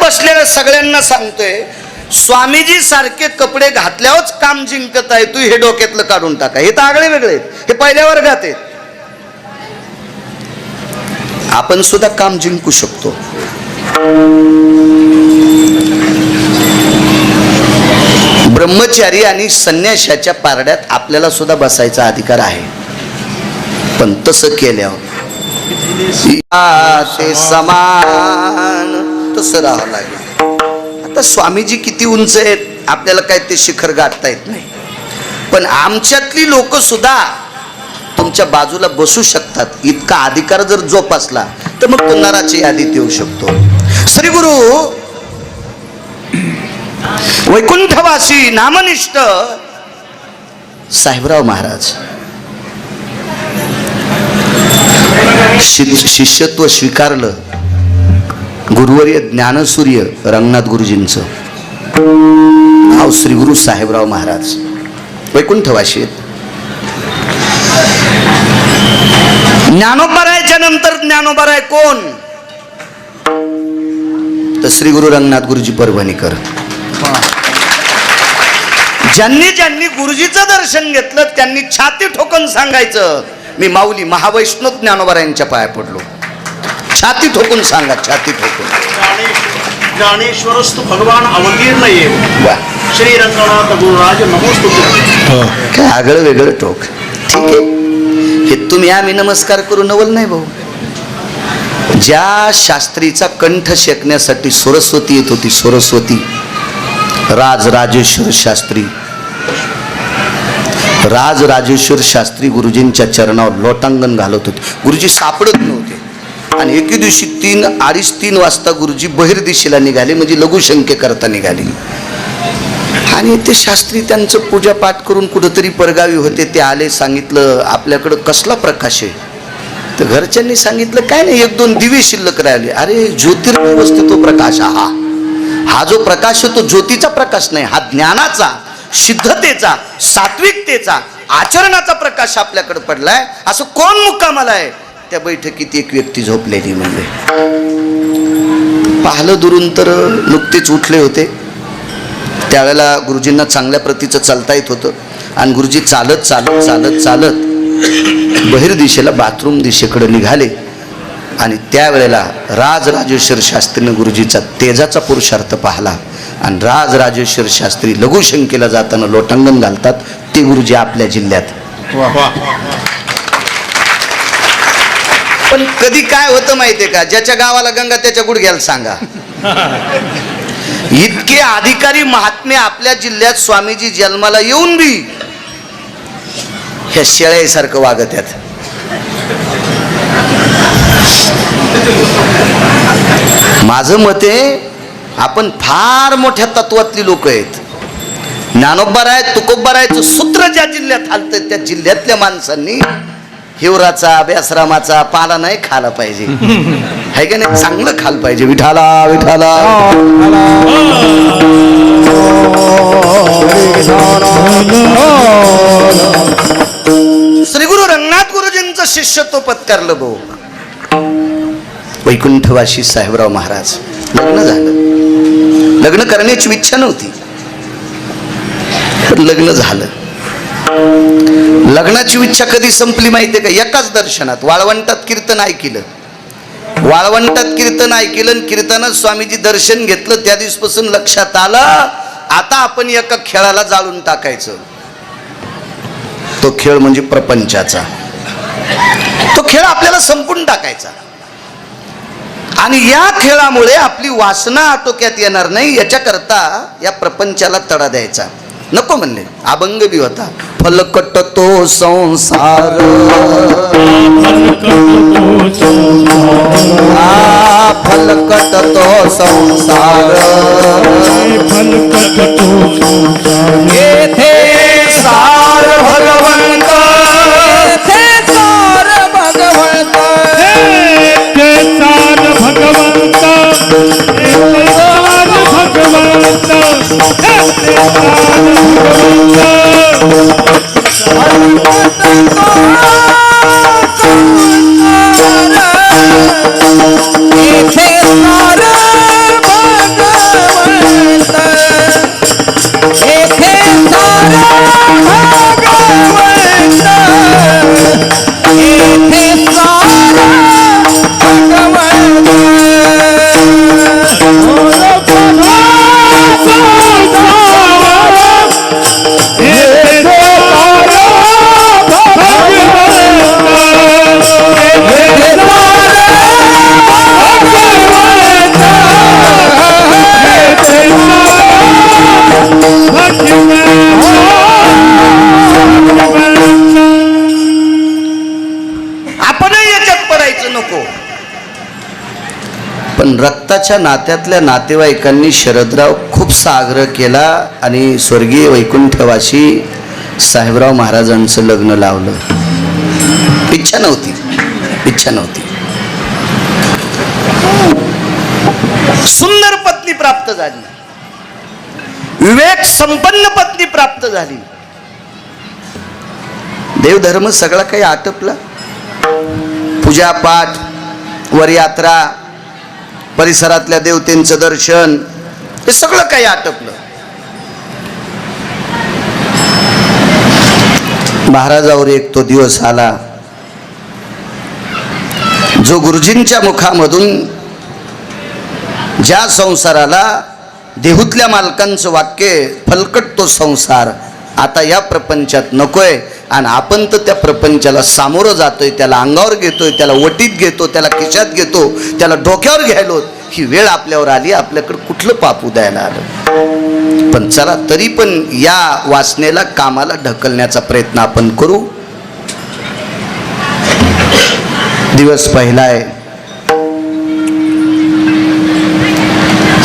बसलेल्या सगळ्यांना सांगतोय, स्वामीजी सारखे कपडे घातल्यावरच काम जिंकत आहे, तू हे डोक्यातलं काढून टाका. हे तर आगळे वेगळे आहेत, हे पहिल्या वर्गात आहेत. आपण सुद्धा काम जिंकू शकतो. ब्रह्मचारी आणि संन्याशाच्या पारड्यात आपल्याला सुद्धा बसायचा अधिकार आहे, पण तसं केल्यावर ते समान तसं राहावं लागेल. आता स्वामीजी किती उंच आहेत आपल्याला काय ते शिखर गाठता येत नाही, पण आमच्यातली लोक सुद्धा तुमच्या बाजूला बसू शकतात. इतका अधिकार जर जोपासला तर मग तो नराची यादीत येऊ शकतो. श्री गुरु वैकुंठवासी नामनिष्ठ साहेबराव महाराज शिष्यत्व स्वीकारलं. गुरुवर्य ज्ञानसूर्य रंगनाथ गुरुजींचं नाव श्री गुरु साहेबराव महाराज वैकुंठवासी. ज्ञानोबारायच्या नंतर ज्ञानोबाराय कोण? तर श्री गुरु रंगनाथ गुरुजी परभणीकर. ज्यांनी ज्यांनी गुरुजीचं दर्शन घेतलं त्यांनी छाती ठोकून सांगायचं, मी माऊली महावैष्णव ज्ञानोबारायांच्या पाया पडलो. छाती ठोकून सांगा, छाती ठोकून. ज्ञानेश्वरस्तु भगवान अवतीर्ण येव श्री रंगनाथ गुरुराज नमोस्तुते. काय आगळं वेगळं टोक. ठीक आहे, हे तुम्ही आम्ही नमस्कार करू नवल नाही भाऊ. ज्या शास्त्रीचा कंठ शेकण्यासाठी सरस्वती येत होती, सरस्वती राजराजेश्वर शास्त्री, राजराजेश्वर शास्त्री गुरुजींच्या चरणावर लोटांगण घालत होते. गुरुजी सापडत नव्हते आणि एके दिवशी 2:30-3 वाजता गुरुजी बहिर्दिशेला निघाले, म्हणजे लघुशंके करता निघाले. आणि ते शास्त्री त्यांचं पूजापाठ करून कुठंतरी परगावी होते. ते आले, सांगितलं आपल्याकडं कसला प्रकाश आहे? तर घरच्यांनी सांगितलं काय नाही, 1-2 दिवे शिल्लक राहिले. अरे ज्योतिर्मय वस्तू तो प्रकाश. हा जो प्रकाश आहे तो ज्योतीचा प्रकाश नाही, हा ज्ञानाचा, सिद्धतेचा, सात्विकतेचा, आचरणाचा प्रकाश आपल्याकडे पडलाय. असं कोण मुक्कामाला आहे? त्या बैठकीत एक व्यक्ती झोपलेली म्हणजे. पाहिलं दुरून तर नुकतेच उठले होते. त्यावेळेला गुरुजींना चांगल्या प्रतीचं चालता येत होतं आणि गुरुजी चालत चालत चालत चालत बहिर्दिशेला बाथरूम दिशेकडे निघाले. आणि त्यावेळेला राजराजेश्वर शास्त्रीने गुरुजीचा तेजाचा पुरुषार्थ पाहिला आणि राजराजेश्वर शास्त्री लघुशंकेला जाताना लोटांगण घालतात. ते गुरुजी आपल्या जिल्ह्यात. पण कधी काय होतं माहितीये का, ज्याच्या गावाला गंगा त्याच्या गुडघ्याला सांगा. इतके अधिकारी महात्मे आपल्या जिल्ह्यात स्वामीजी जन्माला येऊन बी ह्या शेळ्यासारखं वागत आहेत. माझं मत आहे आपण फार मोठ्या तत्वातली लोक आहेत. ज्ञानोबाराय तुकोबारायचं सूत्र ज्या जिल्ह्यात हालतं त्या जिल्ह्यातल्या माणसांनी हिवराचा अभ्यासरामाचा पाला नाही खाला पाहिजे, है का नाही? चांगलं खाल पाहिजे. विठाला विठाला. श्री गुरु रंगनाथ गुरुजींचं शिष्यत्व पत्करलं भाऊ. वैकुंठवासी साहेबराव महाराज. लग्न झालं. लग्न करण्याची इच्छा नव्हती पण लग्न झालं. लग्नाची इच्छा कधी संपली माहितीये का? एकाच दर्शनात. वाळवंटात कीर्तन ऐकलं, वाळवंटात कीर्तन ऐकलं आणि कीर्तनात स्वामीजी दर्शन घेतलं. त्या दिवसापासून लक्षात आलं आता आपण एका खेळाला जाळून टाकायचं. तो खेळ म्हणजे प्रपंचाचा. तो खेळ आपल्याला संपून टाकायचा आणि या खेळामुळे आपली वासना आटोक्यात येणार नाही याच्याकरता या प्रपंचाला तडा द्यायचा. नको म्हणले. अभंग बी होता. फलकट तो संसार, फलकट तो संसार, येथे सार भगवंत, सार भगवंत, सार भगवंत, भगवंत रक्ताच्या नात्यातल्या नातेवाईकांनी शरदराव खूपसा आग्रह केला आणि स्वर्गीय वैकुंठवासी साहेबराव महाराजांचं लग्न लावलं. इच्छा नव्हती. सुंदर पत्नी प्राप्त झाली, विवेक संपन्न पत्नी प्राप्त झाली. देवधर्म सगळा काही आटपला. पूजा पाठ, वरयात्रा, परिसरातल्या देवतेंचं दर्शन, हे सगळं काही आटपलं. महाराजावर एक तो दिवस आला जो गुरुजींच्या मुखामधून ज्या संसाराला देहूतल्या मालकांचं वाक्य, फलकट तो संसार आता या प्रपंचात नकोय, आणि आपण तर त्या प्रपंचाला सामोरं जातोय, त्याला अंगावर घेतोय, त्याला वटीत घेतो, त्याला खिशात घेतो, त्याला डोक्यावर घ्यायलो. ही वेळ आपल्यावर आली. आपल्याकडे कुठलं पापू द्यायला आलं? पण चला, तरी पण या वासनेला कामाला ढकलण्याचा प्रयत्न आपण करू. दिवस पहिला आहे.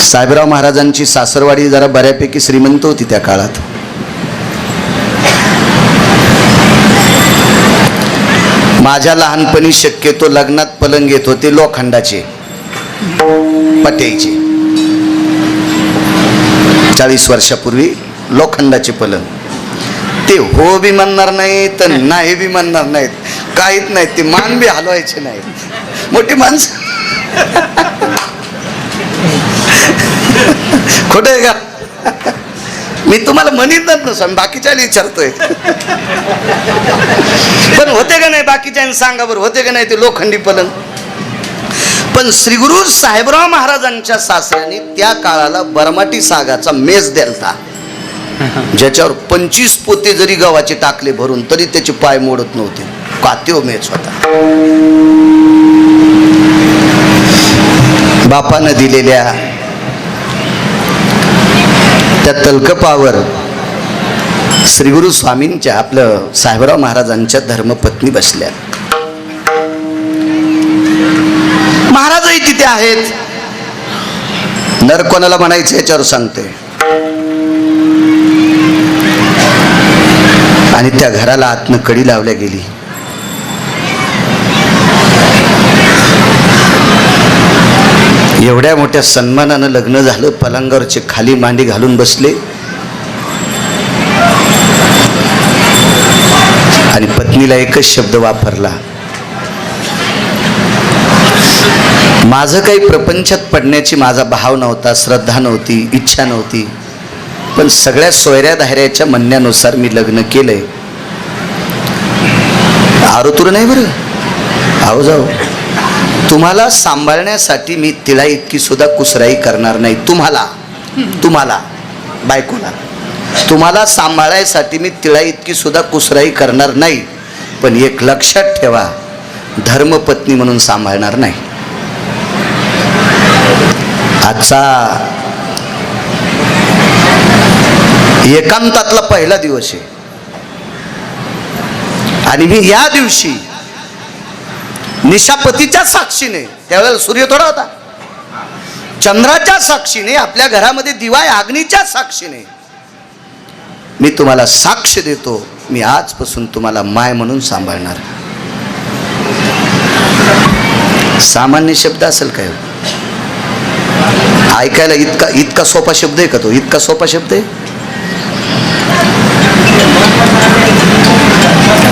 साहेबराव महाराजांची सासरवाडी जरा बऱ्यापैकी श्रीमंत होती त्या काळात. माझ्या लहानपणी शक्यतो लग्नात पलंग येत होते लोखंडाचे, पट्याचे. 40 वर्षापूर्वी लोखंडाचे पलंग. ते हो बी म्हणणार नाही तर नाही बी म्हणणार नाहीत, काहीच नाहीत. ते मान बी हलवायचे नाहीत. मोठी माणसं. खोटं आहे का? मी तुम्हाला म्हणितच नसं, बाकीच्या विचारतोय. पण होते का नाही बाकीच्या सांगा बरं, होते का नाही ते लोखंडी पलंग? पण श्रीगुरु साहेबराव महाराजांच्या सासऱ्याने त्या काळाला बरमाटी सागाचा मेज द्यालता, ज्याच्यावर 25 पोते जरी गव्हाचे टाकले भरून तरी त्याचे पाय मोडत नव्हते. कात्यो मेज होता. बापानं दिलेल्या त्या तलकपावर श्रीगुरु स्वामींच्या, आपलं साहेबराव महाराजांच्या धर्मपत्नी बसल्या. महाराजही तिथे आहेत. नर कोणाला म्हणायचं याच्यावर सांगते. आणि त्या घराला आतनं कडी लावल्या गेली. एवढ्या मोठ्या सन्मानानं लग्न झालं. पलंगावरचे खाली मांडी घालून बसले आणि पत्नीला एकच शब्द वापरला. माझं काही प्रपंचात पडण्याची माझा भाव नव्हता, श्रद्धा नव्हती, इच्छा नव्हती, पण सगळ्या सोयऱ्या धायऱ्याच्या म्हणण्यानुसार मी लग्न केलंय. आरोतुर नाही बरं, आहो जाऊ. तुम्हाला सांभाळण्यासाठी मी तिळा इतकी सुद्धा कुसराई करणार नाही. तुम्हाला बायकोला तुम्हाला सांभाळायसाठी मी तिळा इतकी सुद्धा कुसराई करणार नाही. पण एक लक्षात ठेवा, धर्मपत्नी म्हणून सांभाळणार नाही. आजचा एकांतातला पहिला दिवस आहे आणि मी या दिवशी निशापतीच्या साक्षीने, त्यावेळेला सूर्य थोडा होता, चंद्राच्या साक्षीने, आपल्या घरामध्ये दिवा आहे अग्नीच्या साक्षीने मी तुम्हाला साक्ष देतो, मी आजपासून तुम्हाला माय म्हणून सांभाळणार. सामान्य शब्द असेल काय? ऐकायला इतका सोपा शब्द आहे का तो? इतका सोपा शब्द आहे.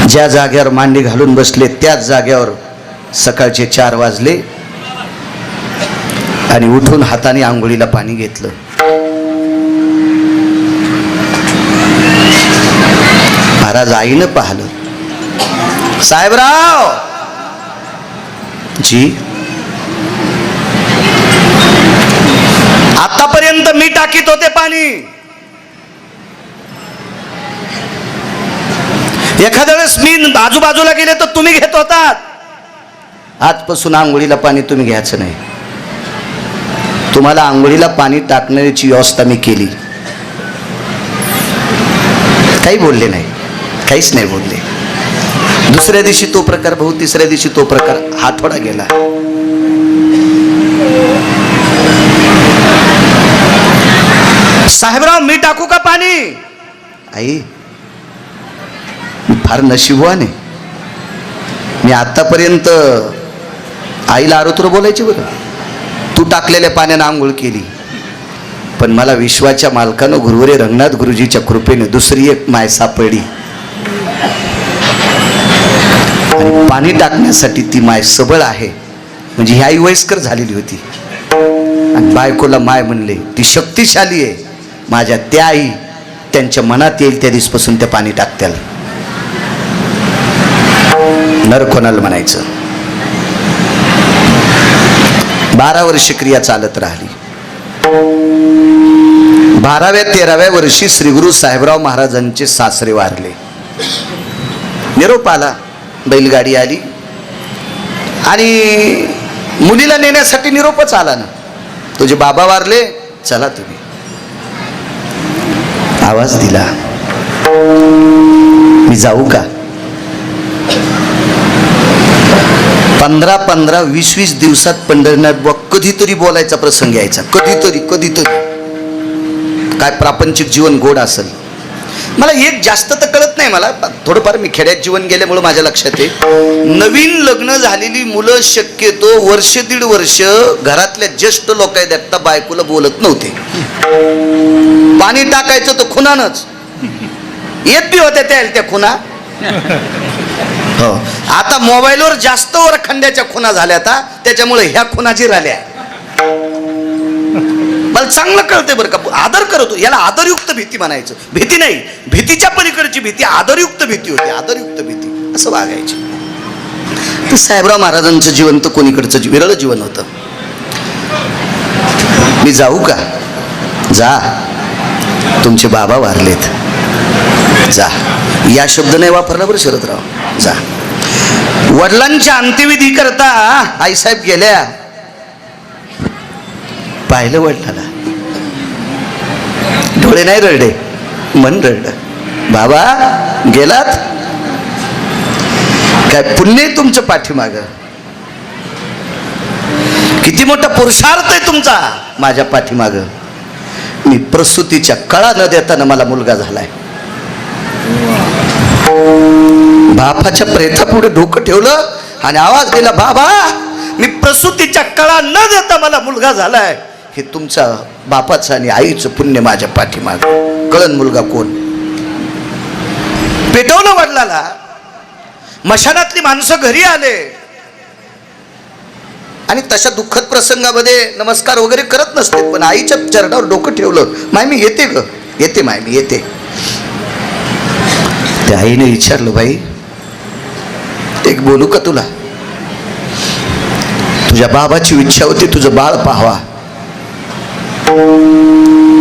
ज्या जागेवर मांडी घालून बसले त्याच जागेवर सकाळचे 4 वाजले आणि उठून हाताने आंघोळीला पाणी घेतलं. महाराज आईनं पाहिलं. साहेबराव जी, आतापर्यंत मी टाकीत होते पाणी, एखाद्या वेळेस मी आजूबाजूला गेले तर तुम्ही घेत होतात. आजपासून आंघोळीला पाणी तुम्ही घ्यायचं नाही. तुम्हाला आंघोळीला पाणी टाकण्याची व्यवस्था मी केली. काही बोलले नाही, काहीच नाही बोलले. दुसऱ्या दिवशी तो प्रकार भाऊ, तिसऱ्या दिवशी तो प्रकार. आठवडा गेला. साहेबराव मी टाकू का पाणी? आई मी फार नशीबवान आहे, मी आतापर्यंत आईला आरोतुर बोलायची बरं, तू टाकलेल्या पाण्यानं आंघोळ केली, पण मला विश्वाच्या मालकानं गुरुवरे रंगनाथ गुरुजीच्या कृपेने दुसरी एक माय सापडली आणि पाणी टाकण्यासाठी ती माय सबळ आहे. म्हणजे ही आई वयस्कर झालेली होती आणि बायकोला माय म्हणले, ती शक्तिशाली आहे. माझ्या त्या आई त्यांच्या मनात येईल त्या दिवसपासून त्या पाणी टाकत्याल. नर कोणाला म्हणायचं. 12 वर्ष क्रिया चालत राहिली. 12व्या-13व्या वर्षी श्री गुरु साहेबराव महाराजांचे सासरे वारले. निरोप आला, बैलगाडी आली आणि मुलीला नेण्यासाठी निरोपच आला ना, तुझे बाबा वारले, चला तुम्ही. आवाज दिला, मी जाऊ का? 15-15, 20-20 दिवसात पंढरीनाथ बुवा कधीतरी बोलायचा प्रसंग यायचा, कधीतरी. काय प्रापंचिक जीवन गोड असेल. मला एक जास्त तर कळत नाही, मला थोडंफार मी खेड्यात जीवन गेल्यामुळे माझ्या लक्षात आहे. नवीन लग्न झालेली मुलं शक्यतो 1-1.5 वर्ष घरातल्या ज्येष्ठ लोक आहेत त्या बायकोला बोलत नव्हते. पाणी टाकायचं तर खुनानच येत बी होत्या त्या खुना. हो, आता मोबाईलवर जास्त वरखंड्याच्या खुना झाल्या आता, त्याच्यामुळे ह्या खुनाची राहिल्या. मला चांगलं कळते बरं का, आदर करतो याला. आदरयुक्त भीती म्हणायचं, भीती नाही, भीतीच्या पलीकडची भीती आदरयुक्त भीती होती. आदरयुक्त भीती असं वागायची. तर साहेबराव महाराजांचं जीवन तर कोणीकडचं विरळ जीवन होतं. मी जाऊ का? जा, तुमचे बाबा वारलेत, जा. या शब्द नाही वापरला बरं शरदराव, जा. वडिलांच्या अंत्यविधी करता आईसाहेब गेल्या. पाहिलं वडिलाला, डोळे नाही रडले, मन रडलं. बाबा गेलात, काय पुण्य आहे तुमचं पाठीमाग, किती मोठा पुरुषार्थ आहे तुमचा माझ्या पाठीमाग. मी प्रसूतीच्या कळा न देताना मला मुलगा झालाय. बापाच्या प्रेतापुढे डोकं ठेवलं आणि आवाज दिला, बाबा मी प्रसूतीच्या कळा न देता मला मुलगा झालाय. हे तुमचा बापाचं आणि आईचं पुण्य माझ्या पाठीमाग. कळन मुलगा कोण. पेटवलं वडिलाला. मशानातली माणसं घरी आले आणि तशा दुःखद प्रसंगामध्ये नमस्कार वगैरे करत नसते, पण आईच्या चरणावर डोकं ठेवलं. माय मी येते ग, येते माय मी येते. त्या आईने विचारलं, बाई एक बोलू का तुला? तुझ्या बाबाची इच्छा होती तुझं बाळ पाहावा,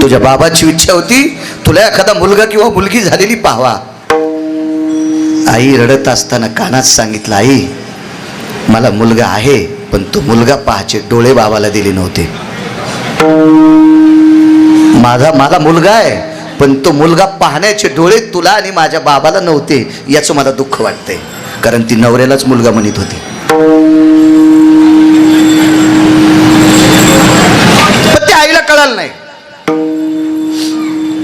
तुझ्या बाबाची इच्छा होती तुला एखादा मुलगा किंवा मुलगी झालेली पाहावा. आई रडत असताना कानात सांगितलं, आई मला मुलगा आहे, पण तो मुलगा पाहायचे डोळे बाबाला दिले नव्हते. मला मुलगा आहे, पण तो मुलगा पाहण्याचे डोळे तुला आणि माझ्या बाबाला नव्हते. याचं मला दुःख वाटतंय, कारण ती नवऱ्यालाच मुलगा म्हणत होती. पण त्या आईला कळालं नाही.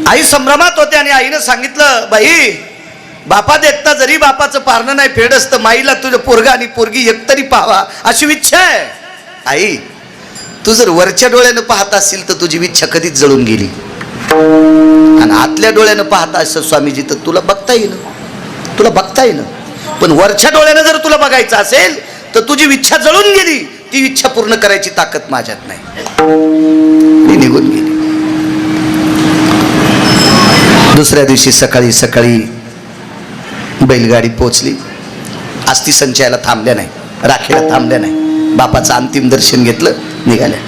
आई संभ्रमात होते आणि आईनं सांगितलं, बाई बापा देखता जरी बापाचं पारणं नाही फेड असतं, माईला तुझं पोरगा आणि पोरगी एकतरी पाहावा अशी इच्छा आहे. आई तू जर वरच्या डोळ्यानं पाहत असेल तर तुझी इच्छा कधीच जळून गेली, आणि आतल्या डोळ्यानं पाहता असं स्वामीजी तर तुला बघता येईन. पण वरच्या डोळ्यानं जर तुला बघायचं असेल तर तुझी इच्छा जळून गेली. ती इच्छा पूर्ण करायची ताकद माझ्यात नाही. ती निघून गेली. दुसऱ्या दिवशी सकाळी बैलगाडी पोचली. अस्थि संचयाला थांबल्या नाही, राखीला थांबल्या नाही. बापाचं अंतिम दर्शन घेतलं, निघाल्या.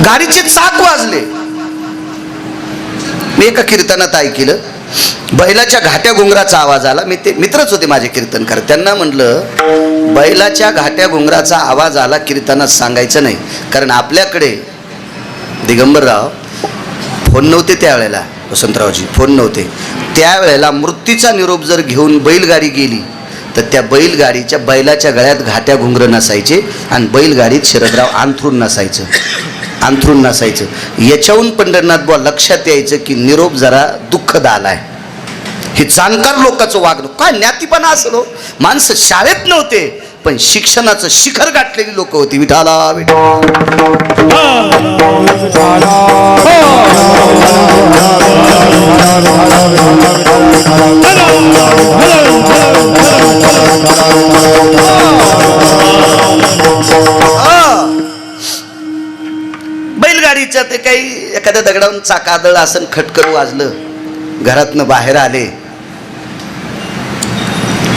गाडीचे चाक वाजले. मी एका कीर्तनात ऐकलं, बैलाच्या घाट्या घुंगराचा आवाज आला. मित्रच होते माझे कीर्तनकार. त्यांना म्हटलं, बैलाच्या घाट्या घुंगराचा आवाज आला कीर्तनात सांगायचं नाही, कारण आपल्याकडे दिगंबरराव फोन नव्हते त्यावेळेला, वसंतरावजी फोन नव्हते त्यावेळेला. मृत्यूचा निरोप जर घेऊन बैलगाडी गेली तर त्या बैलगाडीच्या बैलाच्या गळ्यात घाट्या घुंगरं नसायचे आणि बैलगाडीत शरदराव अंथरूण नसायचं. याच्याहून पंढरनाथ बुवा लक्षात यायचं की निरोप जरा दुःखद आलाय. हे जाणकार लोकांचं वागणं काय ज्ञातीपणा असलो. माणसं शाळेत नव्हते पण शिक्षणाचं शिखर गाठलेली लोक होती. विठाला बैलगाडीचं ते काही एखाद्या दगडावरून चाकादळ असं खटकन वाजलं, घरातनं बाहेर आले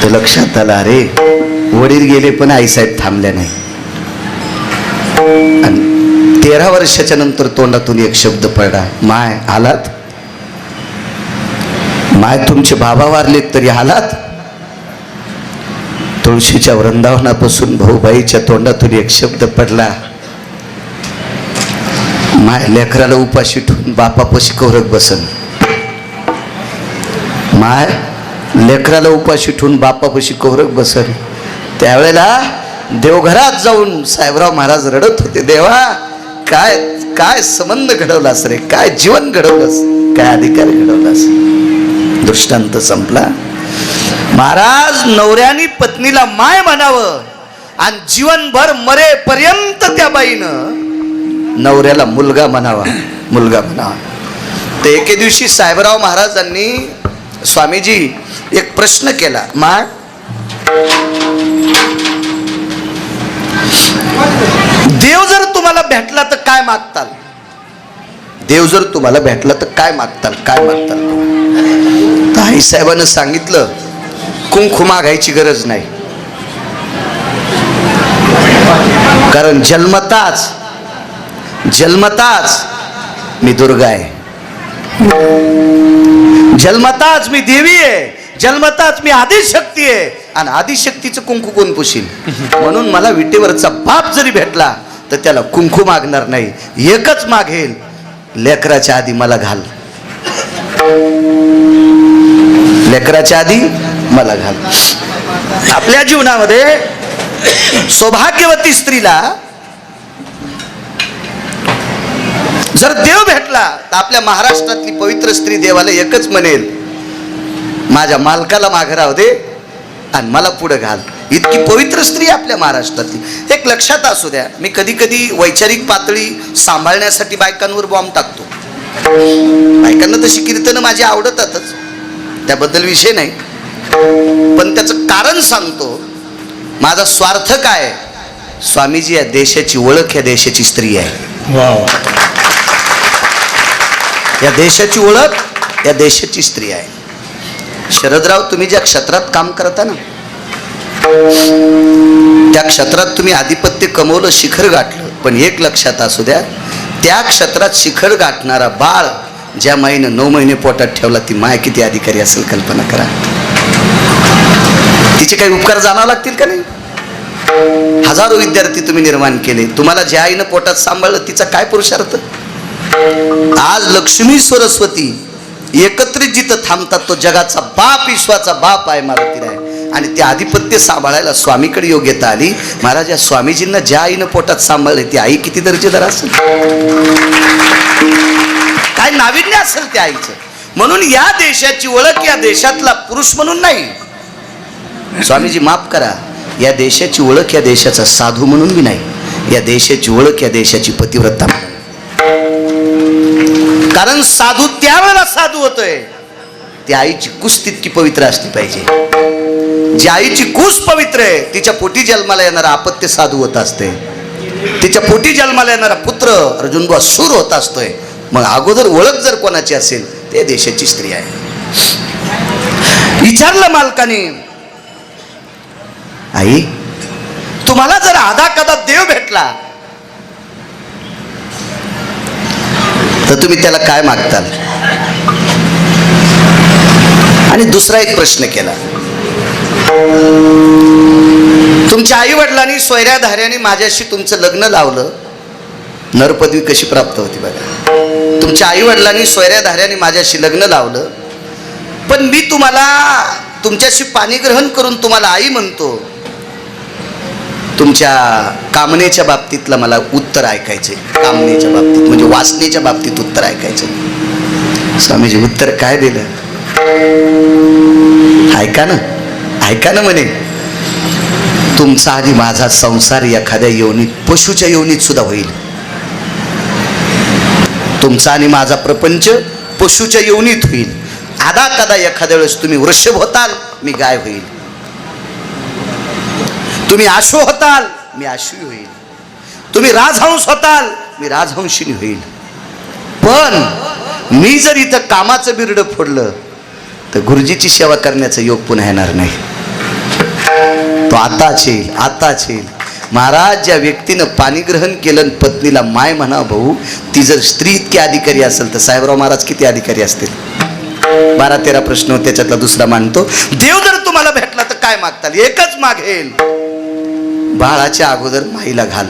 तर लक्षात आलं अरे वडील गेले पण आईसाहेब थांबल्या नाही. आणि 13 वर्षाच्या नंतर तोंडातून एक शब्द पडला, माय आलात? माय तुमचे बाबा वारलेत तरी आलात? तुळशीच्या वृंदावनापासून भाऊबाईच्या तोंडातून एक शब्द पडला, माय लेकराला उपाशी ठेवून बापापाशी कवरत बसन. माय लेकराला उपाशी ठेवून बापापाशी कवरत बसन. त्यावेळेला देवघरात जाऊन साहेबराव महाराज रडत होते, देवा काय काय संबंध घडवलास रे, काय जीवन घडवलंस, काय अधिकार घडवलास. दृष्टांत संपला. महाराज नवऱ्यानी पत्नीला माय म्हणावं आणि जीवनभर मरेपर्यंत त्या बाईनं नवऱ्याला मुलगा म्हणावा. तर एके दिवशी साहेबराव महाराजांनी स्वामीजी एक प्रश्न केला, माय देव जर तुम्हाला भेटला तर काय मागताल? देव जर तुम्हाला भेटला तर काय मागताल? तर आई साहेबांनी सांगितलं, कुंकू मागायची गरज नाही, कारण जन्मताच मी दुर्गा आहे, जन्मताच मी देवी आहे, जन्मताच मी आदिशक्ती आहे. आणि आदिशक्तीचं कुंकू कोण पुशील? म्हणून मला विटेवरचा बाप जरी भेटला तर त्याला कुंकू मागणार नाही, एकच मागेल, लेकराच्या आधी मला घाल, लेकराच्या आधी मला घाल. आपल्या जीवनामध्ये सौभाग्यवती स्त्रीला जर देव भेटला तर आपल्या महाराष्ट्रातली पवित्र स्त्री देवाला एकच म्हणेल, माझ्या मालकाला मागे राहू दे आणि मला पुढे घाल. इतकी पवित्र स्त्री आपल्या महाराष्ट्रातली. एक लक्षात असू द्या, मी कधी कधी वैचारिक पातळी सांभाळण्यासाठी बायकांवर बॉम्ब टाकतो. बायकांना तशी कीर्तनं माझी आवडतातच, त्याबद्दल विषय नाही, पण त्याचं कारण सांगतो. माझा स्वार्थ काय? स्वामीजी या देशाची ओळख या देशाची स्त्री आहे. या देशाची ओळख या देशाची स्त्री आहे. शरदराव, तुम्ही ज्या क्षेत्रात काम करता ना, त्या क्षेत्रात तुम्ही आधिपत्य कमवलं, शिखर गाठलं, पण एक लक्षात असू द्या, त्या क्षेत्रात शिखर गाठणारा बाळ ज्या माईनं 9 महिने पोटात ठेवला, ती माय किती अधिकारी असेल कल्पना करा. तिचे काही उपकार जाणावं लागतील का नाही? हजारो विद्यार्थी तुम्ही निर्माण केले, तुम्हाला ज्या आईनं पोटात सांभाळलं तिचा काय पुरुषार्थ? आज लक्ष्मी सरस्वती एकत्रित जिथं थांबतात तो जगाचा बाप, विश्वाचा बाप आहे मारुतीराय. आणि ते आधिपत्य सांभाळायला स्वामीकडे योग्यता आली. महाराज, या स्वामीजींना ज्या आईनं पोटात सांभाळले ती आई किती दर्जेदार असेल, काय नाविन्य असेल त्या आईचं. म्हणून या देशाची ओळख या देशातला पुरुष म्हणून नाही, स्वामीजी माफ करा, या देशाची ओळख या देशाचा साधू म्हणून बी नाही, या देशाची ओळख या देशाची पतिव्रता म्हणून. कारण साधू त्यावेळेला साधू होतोय त्या आईची कुस तितकी पवित्र असली पाहिजे. जी आईची कुस पवित्र आहे तिच्या पोटी जन्माला येणारा अपत्य साधू होत असते, तिच्या पोटी जन्माला येणारा पुत्र अर्जुनबुवा शूर होत असतोय. मग अगोदर ओळख जर कोणाची असेल ते देशाची स्त्री आहे. विचारलं मालकाने, आई तुम्हाला जर आधा कदा देव भेटला तर तुम्ही त्याला काय मागताल? आणि दुसरा एक प्रश्न केला, तुमच्या आई वडिलांनी सोयऱ्या धाऱ्याने माझ्याशी तुमचं लग्न लावलं, नरपदवी कशी प्राप्त होती बघा. तुमच्या आई वडिलांनी सोयऱ्या धाऱ्याने माझ्याशी लग्न लावलं, पण मी तुम्हाला तुमच्याशी पाणी ग्रहण करून तुम्हाला आई म्हणतो, तुमच्या कामनेच्या बाबतीतलं मला उत्तर ऐकायचंय. कामनेच्या बाबतीत म्हणजे वासनेच्या बाबतीत उत्तर ऐकायचंय. स्वामीजी उत्तर काय दिलं? ऐका ना म्हणे, तुमचा आणि माझा संसार एखाद्या योनीत, पशुच्या योनीत सुद्धा होईल. तुमचा आणि माझा प्रपंच पशुच्या योनीत होईल. आधा कदा एखाद्या वेळेस तुम्ही वृषभ होताल, मी गाय होईल. तुम्ही आशु होताल, मी आशु होईल. तुम्ही राजहंस होताल, मी राजहंसिनी होईल. पण मी जर इथं कामाचं बिरडं फोडलं तर गुरुजीची सेवा करण्याचा योग पुन्हा येणार नाही. तो आताच येईल. महाराज, ज्या व्यक्तीनं पाणी ग्रहण केलं, पत्नीला माय म्हणा भाऊ, ती जर स्त्री इतकी अधिकारी असेल तर साहेबराव महाराज किती अधिकारी असतील? 12-13 प्रश्न त्याच्यातला दुसरा मांडतो. देव जर तुम्हाला भेटला तर काय मागताल? एकच मागेल, बाळाच्या अगोदर माईला घाल.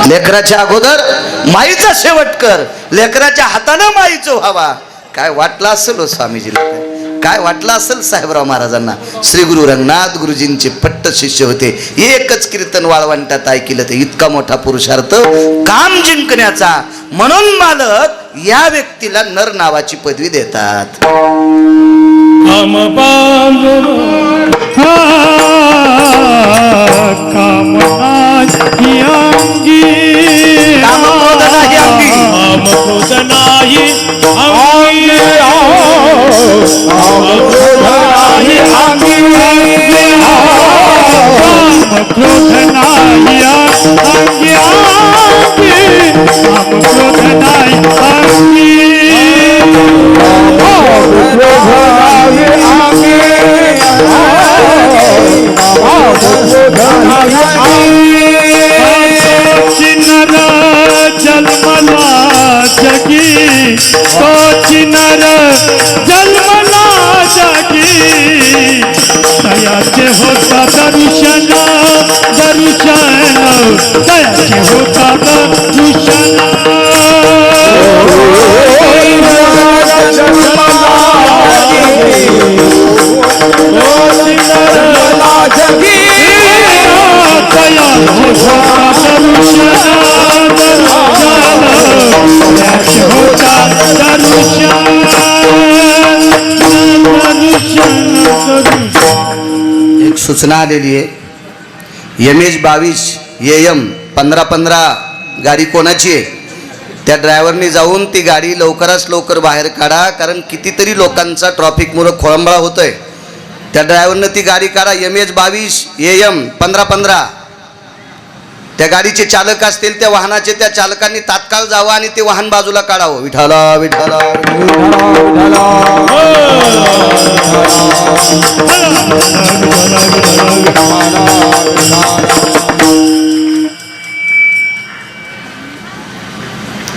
लेकराच्या अगोदर माईचा शेवट कर. लेकराच्या हातानं माईचं व्हावा. काय वाटलं असेल हो स्वामीजीला? काय वाटलं असेल साहेबराव महाराजांना? श्री गुरु रंगनाथ गुरुजींचे पट्ट शिष्य होते. एकच कीर्तन वाळवंटात ऐकलं ते इतका मोठा पुरुषार्थ काम जिंकण्याचा. म्हणून मालक या व्यक्तीला नर नावाची पदवी देतात. दयाचे होता दर्शन दयाचे होता दर्शन एक सूचना आलेली आहे. MH 22 AM 1515 गाडी कोणाची आहे? त्या ड्रायव्हरने जाऊन ती गाडी लवकरात लवकर बाहेर काढा, कारण कितीतरी लोकांचा ट्रॉफिकमुळे खोळंबळा होतोय. त्या ड्रायव्हरनं ती गाडी काढा. MH 22 AM 1515. त्या गाडीचे चालक असतील, त्या वाहनाचे त्या चालकांनी तात्काळ जावं आणि ते वाहन बाजूला काढावं. विठाला विठाला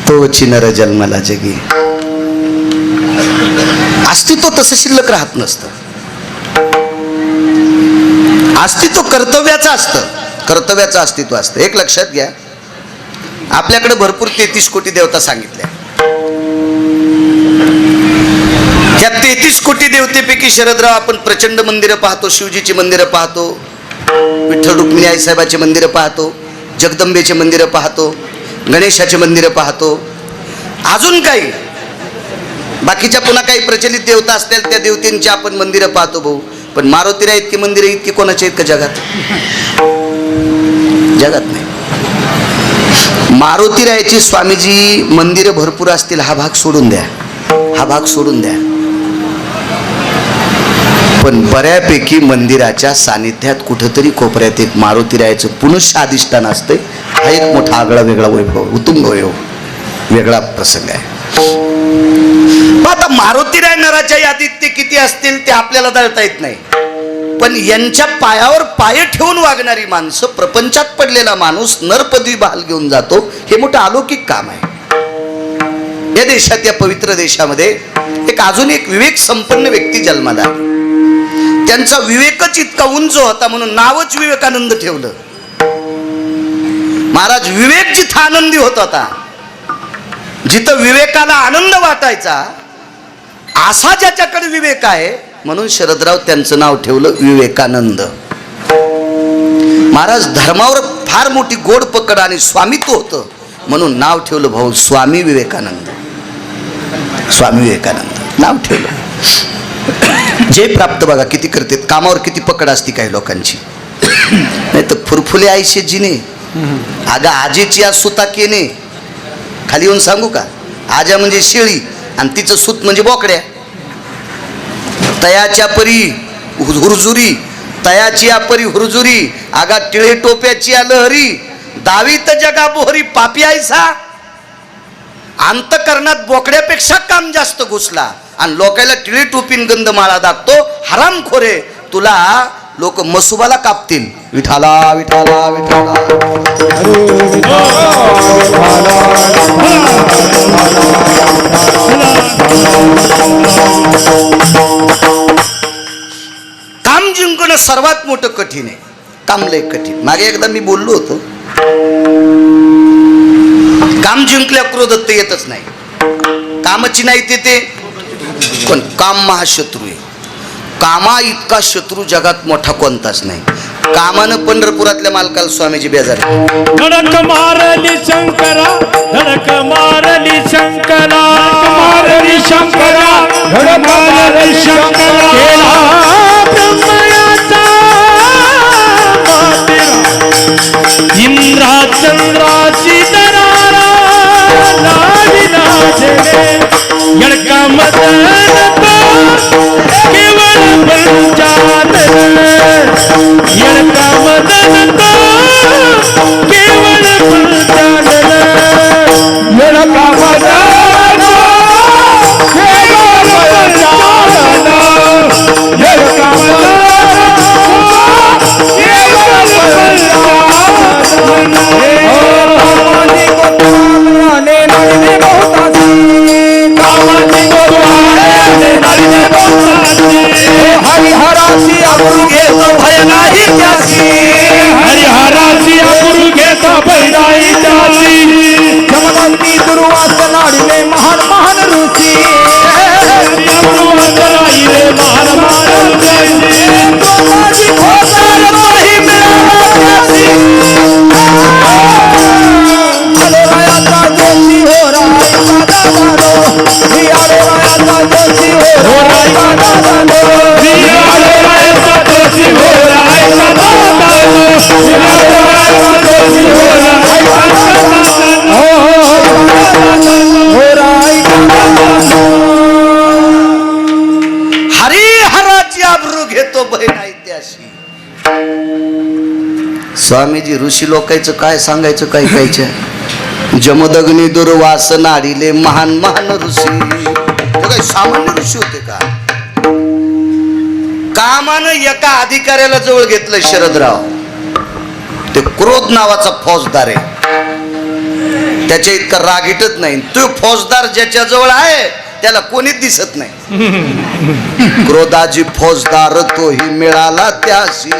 तो चिनर जन्मला जगी. अस्तित्व तसं शिल्लक राहत नसतं. अस्तित्व कर्तव्याचं असतं. कर्तव्याचं अस्तित्व असतं. एक लक्षात घ्या, आपल्याकडे भरपूर 33 कोटी देवता सांगितल्या. या 33 कोटी देवतेपैकी शरदराव आपण प्रचंड मंदिरं पाहतो, शिवजीची मंदिरं पाहतो, विठ्ठल रुक्मिणी आईसाहेबाची मंदिरं पाहतो, जगदंबेचे मंदिरं पाहतो, गणेशाचे मंदिरं पाहतो. अजून काही बाकीच्या पुन्हा काही प्रचलित देवता असतील त्या देवतेंची आपण मंदिरं पाहतो भाऊ. पण मारुतीराय इतकी मंदिरं इतकी कोणाची आहेत का जगात? जगात नाही. मारुतीरायाची स्वामीजी मंदिरं भरपूर असतील, हा भाग सोडून द्या. पण बऱ्यापैकी मंदिराच्या सानिध्यात कुठंतरी कोपऱ्यात एक मारुतीरायाचं पुनश्च अधिष्ठान असते. हा एक मोठा आगळा वेगळा वैभव, उत्तुंग वैभव, वेगळा प्रसंग आहे. आता मारुतीराय नराच्या यादीत ते किती असतील ते आपल्याला दळता येत नाही. पण यांच्या पायावर पाय ठेवून वागणारी माणसं, प्रपंचात पडलेला माणूस नरपदवी बहाल घेऊन जातो, हे मोठं अलौकिक काम आहे. या देशात, या पवित्र देशामध्ये अजून एक विवेक संपन्न व्यक्ती जन्माला आली. त्यांचा विवेकच इतका उंच होता म्हणून नावच विवेकानंद ठेवलं. महाराज, विवेक जिथं आनंदी होत होता, जिथं विवेकाला आनंद वाटायचा, असा ज्याच्याकडे विवेक आहे म्हणून शरदराव त्यांचं नाव ठेवलं विवेकानंद. महाराज धर्मावर फार मोठी गोड पकड आणि स्वामित्व होतं म्हणून नाव ठेवलं भाऊ स्वामी विवेकानंद. स्वामी विवेकानंद नाव ठेवलं. जे प्राप्त बघा किती करतात, कामावर किती पकड असते काही लोकांची. नाही तर फुरफुले आयशे जिने अगं आजेची आज सुता केने. खाली येऊन सांगू का, आजा म्हणजे शेळी आणि तिचं सूत म्हणजे बोकड्या. तयाच्या परी हुरजुरी, तयाची परी हुरजुरी, आगा टिळे टोप्याची लहरी, दावीत जगा बोहरी पापी आयसा. अंतकरणात बोकड्यापेक्षा काम जास्त घुसला आणि लोकायला टिळे टोपीन गंध माळा दाखतो. हरामखोरे, तुला लोक मसुबाला कापतील. विठाला विठाला विठाला. काम जिंकणं सर्वात मोठं कठीण आहे. काम लय कठीण. मागे एकदा मी बोललो होतो, काम जिंकल्या क्रोधत्त येतच नाही. कामाची नाही ते पण काम महाशत्रू आहे. कामा इतका शत्रू जगात मोठा कोणताच नाही. कामानं पंढरपुरातल्या मालकाला स्वामीजी बेजार. धडक मारली शंकरा, धडक मारली शंकरा, मारली शंकरा, धडक मारली शंकरा. केला ब्रह्मयाचा इंद्रा चंद्राची दरारा लाविला जगे. यडका मदन केवळ पंचानन, यडका मदन केवळ पंचानन, यडका मदन केवळ पंचानन, यडका हरिहराची अपुरू घेतो भय नाही त्यासी, हरिहराची अपुरू घेतो भय नाही त्यासी. जमदंती दुर्वास नाडीले महान महान ऋषी, दुर्वास नाडीले महान महान ऋषी. माझी खोसार नाही मिळाला त्यासी. आलो रायाचा जोशी हो राय दादानो, ही आलो रायाचा जोशी हो राय दादानो. हरिहराची आबरू घेतो भय नाही त्याशी. स्वामीजी ऋषी लोकांचं काय सांगायचं, काय कायचं. जमदग्नी दुर्वास नाडीले महान महान ऋषी. ते काय सामान्य ऋषी होते का? कामानं एका अधिकाऱ्याला जवळ घेतलं शरदराव. ते क्रोध नावाचा फौजदार आहे. त्याच्या इतका रागीटच नाही. तो फौजदार ज्याच्या जवळ आहे त्याला कोणीच दिसत नाही. क्रोधाची फौजदार तोही मिळाला त्याशी.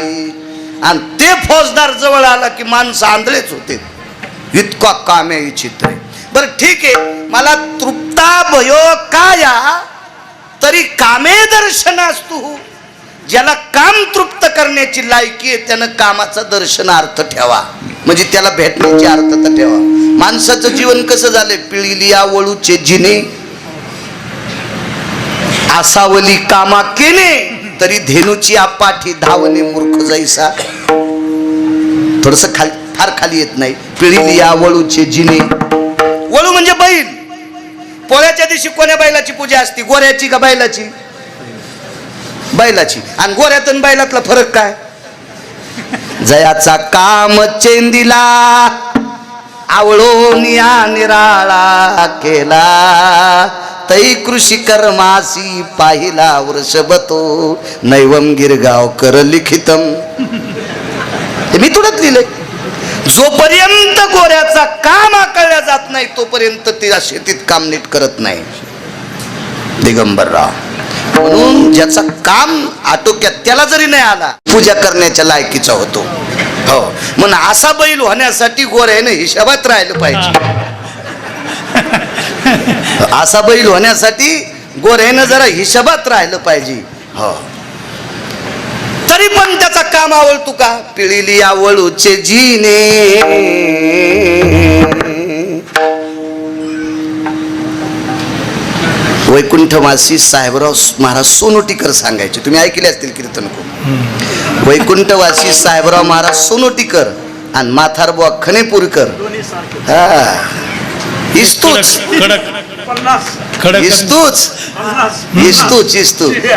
आणि ते फौजदार जवळ आला की माणसं आंधळेच होते. इतका कामे विचित्र. बरं ठीक आहे, मला तृप्ता भयो काया तरी कामे दर्शनास्तु. ज्याला काम तृप्त करण्याची लायकी आहे त्यानं कामाचा दर्शनार्थ ठेवा, म्हणजे त्याला भेटण्याची अर्थता ठेवा. माणसाचं जीवन कसं झालंय, पिळिलिया वळूचे जिने आसावली कामा केने तरी धेनूची आपाठी धावणे मूर्ख जैसा. थोडस खाली, फार खाली येत नाही. पिळिलिया वळूचे जिने. वळू म्हणजे बैल. पोळ्याच्या दिवशी कोण्या बैलाची पूजा असते, गोऱ्याची का बैलाची? बैलाची. आणि गोऱ्यात आणि बैलातला फरक काय? जयाचा काम चेंदिला आवळो निराळा केला, तै कृषी कर्मासी पाहिला वृषभतो नैवम गिरगाव कर लिखितम. मी तुडत लिहिले. जोपर्यंत गोऱ्याचा काम आकळल्या जात नाही तोपर्यंत ते शेतीत काम नीट करत नाही. दिगंबरराव. म्हणून ज्याचा काम आटोक्यात त्याला जरी नाही आला पूजा करण्याच्या लायकीचा होतो. हो, म्हणून असा बैल होण्यासाठी गोऱ्याने हिशोबात राहिलं पाहिजे. असा बैल होण्यासाठी गोऱ्यानं जरा हिशोबात राहिलं पाहिजे. हो तरी पण त्याचा काम आवडतो का? पिळीली आवळूचे जीने वैकुंठवासी साहेबराव महाराज सोनोटीकर सांगायचे. तुम्ही ऐकले असतील कीर्तन खूप. वैकुंठवासी साहेबराव महाराज सोनोटीकर आणि माथारबुवा खणेपूरकर. हा इस्तूच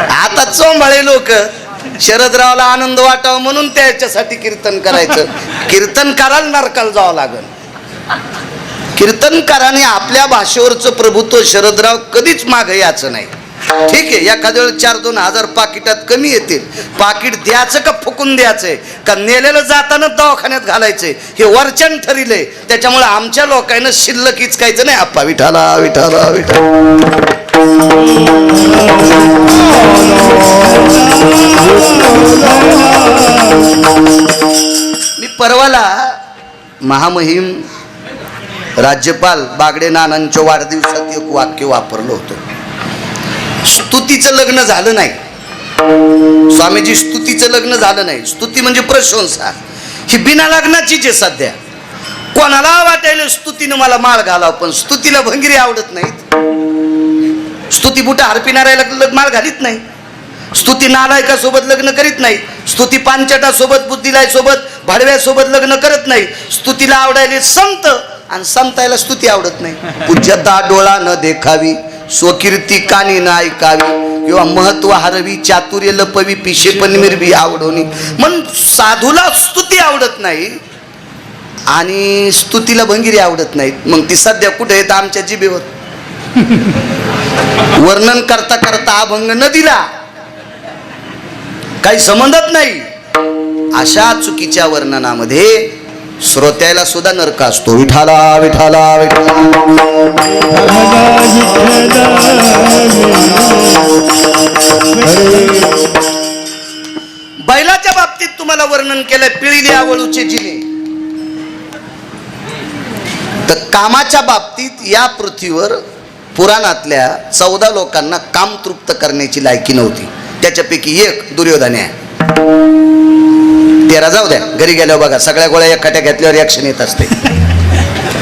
आता चोंबाळे लोक शरदरावला आनंद वाटावा म्हणून त्याच्यासाठी कीर्तन करायचं. कीर्तनकाराला नरकाला जावं लागल. कीर्तनकाराने आपल्या भाषेवरचं प्रभुत्व शरदराव कधीच मागे याचं नाही. ठीक आहे एखाद्या वेळेस 4-2 हजार पाकिटात कमी येतील. पाकिट द्यायचं का फुकून द्यायचंय का नेलेलं जाताना दवाखान्यात घालायचंय हे वरचन ठरिलंय. त्याच्यामुळे आमच्या लोकांना शिल्लक इचकायचं नाही. आप्पा विठाला विठाला विठाला. मी परवाला महामहिम राज्यपाल बागडे नानांच्या वाढदिवसात एक वाक्य वापरलं होतं. स्तुतीचं लग्न झालं नाही. स्वामीजी स्तुतीचं लग्न झालं नाही. स्तुती म्हणजे प्रशंसा. ही बिना लग्नाचीच आहे सध्या. कोणाला वाटायला स्तुतीनं मला माळ घालाव पण स्तुतीला भंगिरी आवडत नाहीत. स्तुती बुटा हरपिणाऱ्याला माळ घालीत नाही. स्तुती नालायकासोबत लग्न करीत नाही. स्तुती पांचटासोबत बुद्धिलाय भाडव्यासोबत लग्न करत नाही. स्तुतीला आवडायला संत आणि संतायला स्तुती आवडत नाही. पूज्यता डोळा न देखावी स्वकीर्ती कानी न ऐकावी किंवा महत्व हरवी चातुर्य लपवी पिशे पण मिरवी आवडोनी. मग साधूला स्तुती आवडत नाही आणि स्तुतीला भंगिरी आवडत नाहीत. मग ती सध्या कुठे येत? आमच्या जिभेवर. वर्णन करता करता अभंग न दिला काही संबंधच नाही. अशा चुकीच्या वर्णनामध्ये श्रोत्याला सुद्धा नरक असतो. विठाला विठाला विठाला. बैलाच्या बाबतीत तुम्हाला वर्णन केलंय पिळीली आवळूचे जिने. तर कामाच्या बाबतीत या पृथ्वीवर पुराणातल्या 14 लोकांना काम तृप्त करण्याची लायकी नव्हती. त्याच्यापैकी एक दुर्योधन आहे. 13 जाऊ द्या, घरी गेल्यावर बघा सगळ्या गोळ्या एकट्या घेतल्यावर रिॲक्शन येत असते.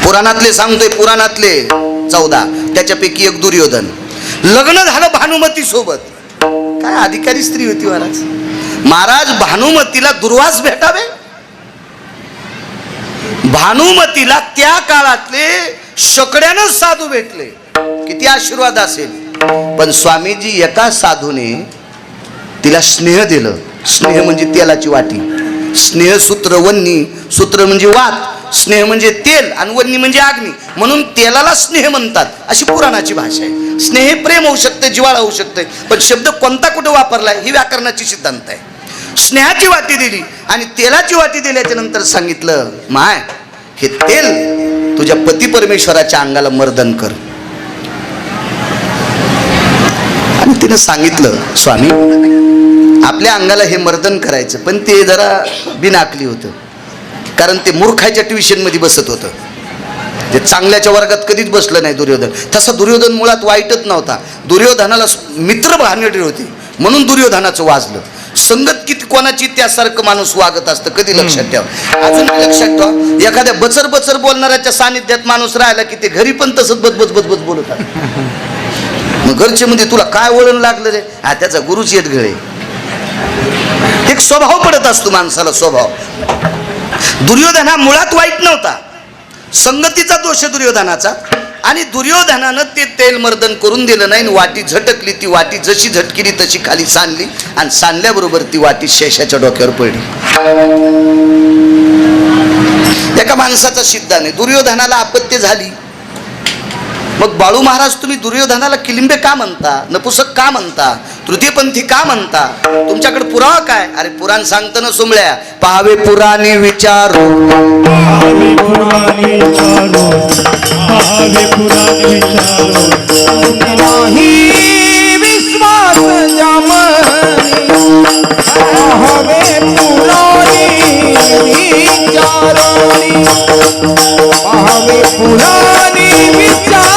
पुराणातले सांगतोय, पुराणातले 14 त्याच्यापैकी एक दुर्योधन. लग्न झालं भानुमती सोबत. काय अधिकारी स्त्री होती महाराज. महाराज भानुमतीला दुर्वास भेटावे. भानुमतीला त्या काळातले शकड्यानं साधू भेटले. किती आशीर्वाद असेल. पण स्वामीजी एका साधूने तिला स्नेह दिलं. स्नेह म्हणजे तेलाची वाटी. स्नेह सूत्र वन्नी. सूत्र म्हणजे वात, स्नेह म्हणजे तेल आणि वन्नी म्हणजे अग्नी. म्हणून तेलाला स्नेह म्हणतात अशी पुराणाची भाषा आहे. स्नेह प्रेम होऊ शकते, जिव्हाळा होऊ शकते, पण शब्द कोणता कुठे वापरलाय ही व्याकरणाची सिद्धांत आहे. स्नेहाची वाटी दिली आणि तेलाची वाटी दिल्याच्या नंतर सांगितलं माय हे तेल तुझ्या पती परमेश्वराच्या अंगाला मर्दन कर. आणि तिनं सांगितलं स्वामी आपल्या अंगाला हे मर्दन करायचं, पण ते जरा बिनाकली होतं. कारण ते मूर्खाच्या ट्युशन मध्ये बसत होतं. जे चांगल्याच्या वर्गात कधीच बसलं नाही दुर्योधन. तसा दुर्योधन मुळात वाईटच नव्हता. दुर्योधनाला मित्र भानगडी होते म्हणून दुर्योधनाचं वाजलं. संगत किती कोणाची त्यासारखं माणूस वागत असतं कधी लक्षात ठेवा. अजून लक्षात ठेवा, एखाद्या बचर बचर बोलणाऱ्याच्या सानिध्यात माणूस राहिला की ते घरी पण तसंच बदबद बदबद बोलत. मग घरचे मध्ये तुला काय वळण लागलं रे? हा त्याचा गुरुच येत गळे. एक स्वभाव पडत असतो माणसाला, स्वभाव. दुर्योधन हा मुळात वाईट नव्हता. संगतीचा दोष दुर्योधनाचा. आणि दुर्योधनानं ते तेल मर्दन करून दिलं नाही. वाटी झटकली. ती वाटी जशी झटकिली तशी खाली सांडली आणि सांडल्याबरोबर ती वाटी शेषाच्या डोक्यावर पडली. एका माणसाचा सिद्धांत आहे. दुर्योधनाला आपत्ती झाली. मग बाळू महाराज तुम्ही दुर्योधनाला किलिंबे का म्हणता, नपुसक का म्हणता, तृतीयपंथी का म्हणता, तुमच्याकडे पुरावा काय? अरे पुराण सांगतं ना सोमळ्या, पाहावे पुराणे विचारू, पाहावे पुराणे विचारू, पाहावे पुराणे विचारू, नाही विश्वास जमनी, पाहावे पुराणे विचारू, पाहावे पुराणे विचारू,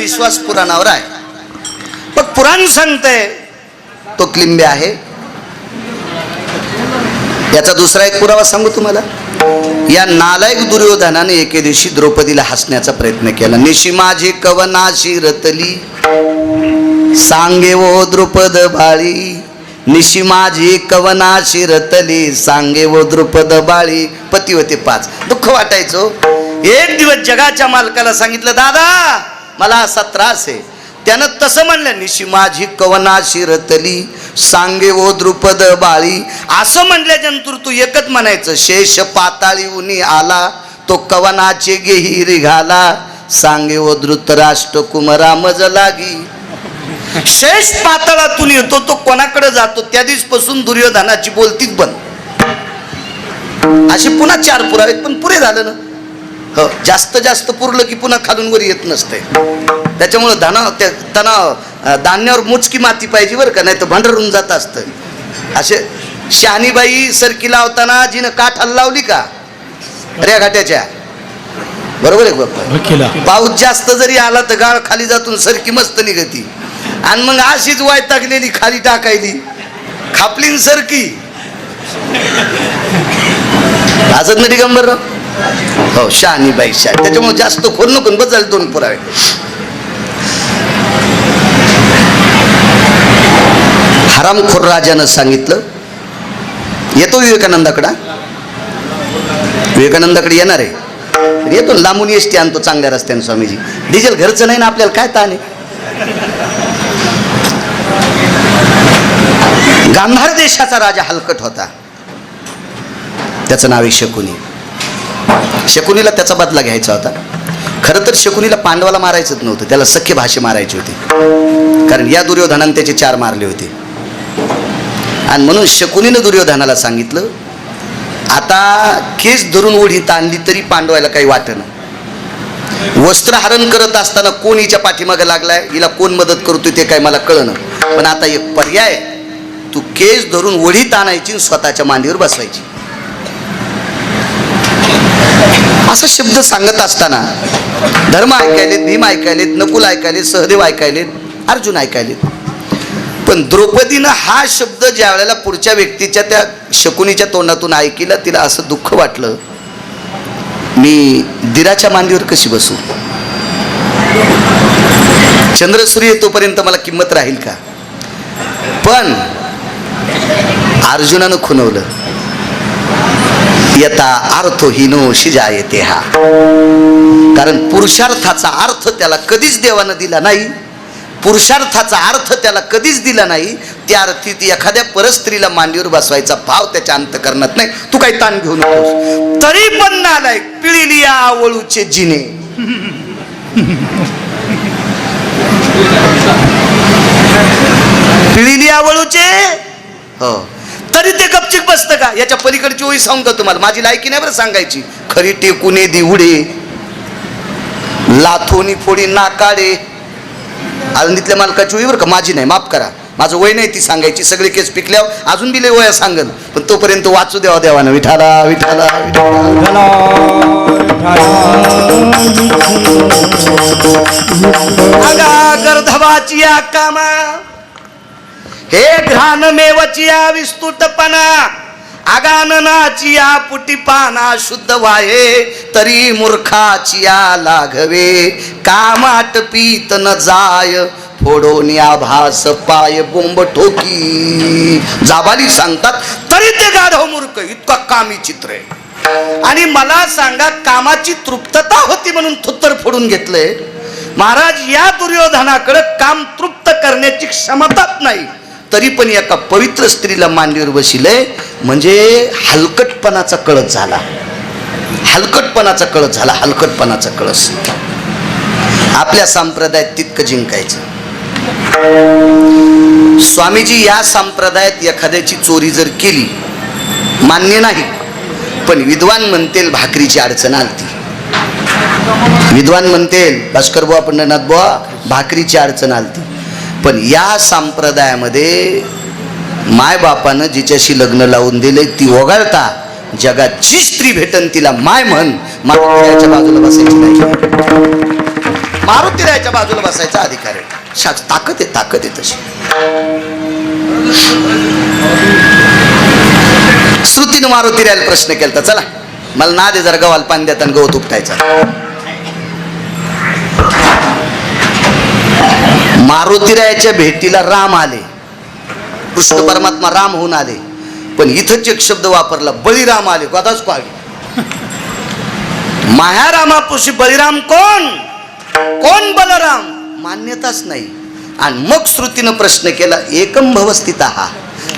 विश्वास पुराणावर आहे. पण पुराण सांगतंय तो क्लिंबे आहे. याचा दुसरा एक पुरावा सांगू तुम्हाला. या नालायक दुर्योधनाने एके दिवशी द्रौपदीला हसण्याचा प्रयत्न केला. निशी माझी कवनाशी रतली सांगे वो द्रुपद बाळी, निशी माझी कवनाशी रतली सांगे वो द्रुपद बाळी. पती होते 5. दुःख वाटायचो. एक दिवस जगाच्या मालकाला सांगितलं, दादा मला असा त्रास आहे. त्यानं तसं म्हणलं, निशी माझी कवनाशी रतली सांगे वो द्रुपद बाळी. असं म्हणल्यानंतर तू एकच म्हणायचं, शेष पाताळी उनी आला तो कवनाचे गेही घाला सांगे वो धृतराष्ट्र कुमरा मज लागी. शेष पातळातून येतो तो कोणाकडे जातो. त्या दिवसपासून दुर्योधनाची बोलतीच बंद. असे पुन्हा 4 पुरावे, पण पुरे झालं ना. हो, जास्त जास्त पुरलं की पुन्हा खालून वर येत नसते. त्याच्यामुळं त्यांना धान्यावर मुचकी माती पाहिजे बरं का, नाही तर भांडरून जात असतं. असे शहाणीबाई सरकी लावताना जिनं काठ लावली का रे घाट्याच्या, बरोबर आहे बाप्पा. पाऊस जास्त जरी आला तर गाळ खाली जातून सरकी मस्त निघती. आणि मग अशीच वैतागलेली खाली टाकायली, खापलीन सरकी. असत ना दिगंबरराव. हो, शहाणीबाई शाह. त्याच्यामुळे जास्त खोल नको, बदल 2 पुरावे. हरामखोर राजानं सांगितलं, येतो विवेकानंदाकडे. विवेकानंदाकडे येणार आहे, येतो लांबून एसटी आणतो चांगल्या रस्त्याने. स्वामीजी डिझेल घरचं नाही ना, आपल्याला काय ताण आहे. गांधार देशाचा राजा हलकट होता. त्याचं नाव आहे शकुनी. शकुनीला त्याचा बदला घ्यायचा होता. खरं तर शकुनीला पांडवाला मारायचंच नव्हतं, त्याला सख्य भाषे मारायचे होते. कारण या दुर्योधनाने त्याचे 4 मारले होते. आणि म्हणून शकुनीनं दुर्योधनाला सांगितलं, आता केस धरून ओढी ताणली तरी पांडवायला काही वाटेना. वस्त्रहरण करत असताना कोण हिच्या पाठीमागे लागलाय, हिला कोण मदत करतोय ते काय मला कळलं. पण आता एक पर्याय, तू केस धरून ओढी ताणायची, स्वतःच्या मांडीवर बसवायची. असा शब्द सांगत असताना धर्म ऐकायलेत, भीम ऐकायलेत, नकुल ऐकायलेत, सहदेव ऐकायलेत, अर्जुन ऐकायलेत. पण द्रौपदीनं हा शब्द ज्या वेळेला पुढच्या व्यक्तीच्या त्या शकुनीच्या तोंडातून ऐकला, तिला असं दुःख वाटलं, मी दिराच्या मांडीवर कशी बसू. चंद्रसूर्य येतोपर्यंत मला किंमत राहील का. पण अर्जुनानं खुणवलं, यथा अर्थहीनो शिजायते हा. कारण पुरुषार्थाचा अर्थ त्याला कधीच देवानं दिला नाही. पुरुषार्थाचा अर्थ त्याला कधीच दिला नाही. त्या अर्थी ती एखाद्या परस्त्रीला मांडीवर बसवायचा भाव त्याच्या अंतकरणात नाही. तू काही ताण घेऊ नकोस. तरी पण नालाय पिळिली आवळूचे जिने. पिळिली आवळूचे, हो, तरी ते गपचिक बसतं का. याच्या पलीकडची ओळी सांगतो तुम्हाला, माझी लायकी नाही बरं सांगायची. खरी टेकुने दिवडे लाथोनी फोडी नाकाडे. आळंदीतल्या मालकाची ओळी बरं का, माझी नाही, माफ करा, माझं वय नाही ती सांगायची. सगळे केस पिकल्यावर अजून बी लय वया सांगन, पण तोपर्यंत वाचू द्यावा देवानं. विठाला विठाला अगा गर्धवाची या कामा, हे घ्राण मेवचिया विस्तुतपणा, आगाननाचिया पुटीपाना शुद्ध वाहे, तरी मूर्खाचिया लाघवे, कामाट पीत न जाय, फोडोनी आभास पाय बोंब ठोकी. जाबाली सांगतात तरी ते गाढव मूर्ख, इतका कामी चित्र आहे. आणि मला सांगा, कामाची तृप्तता होती म्हणून थुत्तर फोडून घेतलंय. महाराज, या दुर्योधनाकडे काम तृप्त करण्याची क्षमताच नाही, तरी पण एका पवित्र स्त्रीला मांडीवर बसिले. म्हणजे हलकटपणाचा कळस झाला, हलकटपणाचा कळस झाला, हलकटपणाचा कळस. आपल्या संप्रदायात तितकं जिंकायचं. स्वामीजी या संप्रदायात एखाद्याची चोरी जर केली, मान्य नाही, पण विद्वान म्हणतील भाकरीची अडचण आलती. विद्वान म्हणतील भास्कर बुवा, पंढरनाथ बुवा, भाकरीची अडचण आलती. पण या संप्रदायामध्ये मायबापानं जिच्याशी लग्न लावून दिले ती वगळता जगात जी स्त्री भेटन तिला माय म्हण, मात्र बाजूला बसायची नाही. मारुतीरायाच्या बाजूला बसायचा अधिकार आहे. ताकद आहे तशी. श्रुतीनं मारुतीरायाला प्रश्न केला, चला मला नाद आहे जरा गव्हाल पाणी देताना गवत उपटायचा. मारुतीरायाच्या भेटीला राम आले, कृष्ण परमात्मा राम होऊन आले, पण इथंच एक शब्द वापरला, बळीराम आले. कदाच पाहिजे मायारामापुशी बळीराम कोण बलराम, मान्यताच नाही. आणि मग श्रुतीनं प्रश्न केला, एकम भवस्थितः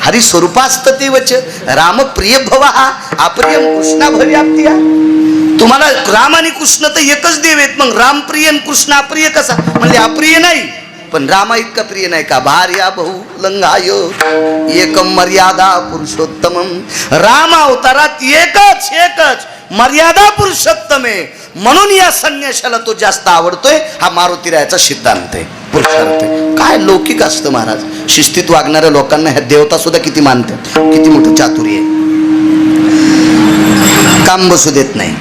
हरिस्वरूपास्त ते वच राम प्रिय भवः अप्रियम कृष्णा भव्याप्तिया. तुम्हाला राम आणि कृष्ण तर एकच देव आहेत, मग राम प्रिय आणि कृष्ण अप्रिय कसा? म्हणजे अप्रिय नाही पण रामा इतका प्रिय नाही का? भार्या बहु लंघाय एकम मर्यादा पुरुषोत्तमम. राम अवतारात एकच मर्यादा पुरुषोत्तम आहे, म्हणून या संन्याशाला तो जास्त आवडतोय. हा मारुतीरायाचा सिद्धांत आहे, पुरुषार्थ आहे. काय लौकिक असतं महाराज. शिस्तीत वागणाऱ्या लोकांना ह्या देवता सुद्धा किती मानतात, किती मोठं चातुर्य आहे. काम बसू देत नाही.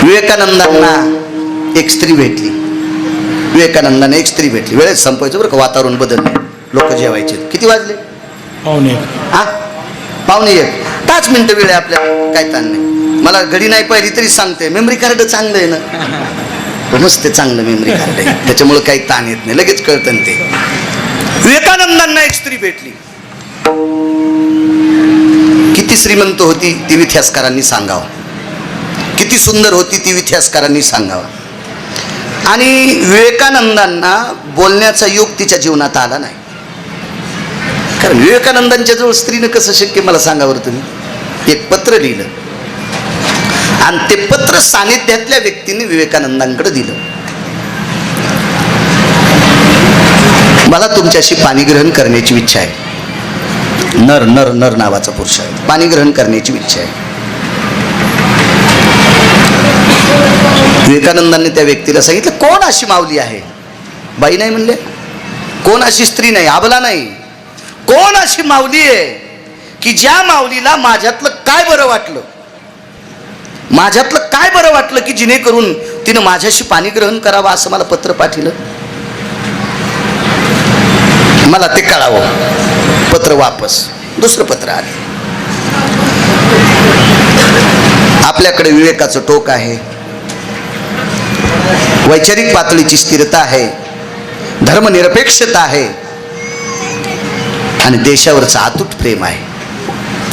विवेकानंदांना एक स्त्री भेटली, विवेकानंदाने एक स्त्री भेटली. वेळेत संपवायचं बरं का, वातावरण बदलले, लोक जेवायचे. किती वाजले? पावणे एक. 5 मिनिटं वेळ आहे आपल्याला, काय ताण नाही. मला घडी नाही पाहिली तरी सांगते, मेमरी कार्ड चांगलं आहे ना, मस्त चांगलं मेमरी कार्ड आहे, त्याच्यामुळे काही ताण येत नाही, लगेच कळतं ते. विवेकानंदांना एक स्त्री भेटली. किती श्रीमंत होती ती इतिहासकारांनी सांगावं, किती सुंदर होती ती इतिहासकारांनी सांगावं. आणि विवेकानंदांना बोलण्याचा योग तिच्या जीवनात आला नाही. कारण विवेकानंदांच्या जवळ स्त्रीनं कसं शक्य, मला सांगा बरं तुम्ही. एक पत्र लिहिलं आणि ते पत्र सानिध्यातल्या व्यक्तीने विवेकानंदांकडे दिलं. मला तुमच्याशी पाणीग्रहण करण्याची इच्छा आहे. नर नर नर नावाचा पुरुष आहे, पाणीग्रहण करण्याची इच्छा आहे. विवेकानंदांनी त्या व्यक्तीला सांगितलं, कोण अशी माऊली आहे? बाई नाही म्हणले, कोण अशी स्त्री नाही, आबला नाही, कोण अशी माऊली आहे की ज्या माऊलीला माझ्यातलं काय बरं वाटलं की जेणेकरून तिनं माझ्याशी पाणीग्रहण करावं असं मला पत्र पाठवलं. मला ते कळावं. पत्र वापस, दुसरं पत्र आलं. आपल्याकडे विवेकाचं टोक आहे, वैचारिक पातळीची स्थिरता आहे, धर्मनिरपेक्षता आहे आणि देशावरचं अतूट प्रेम आहे.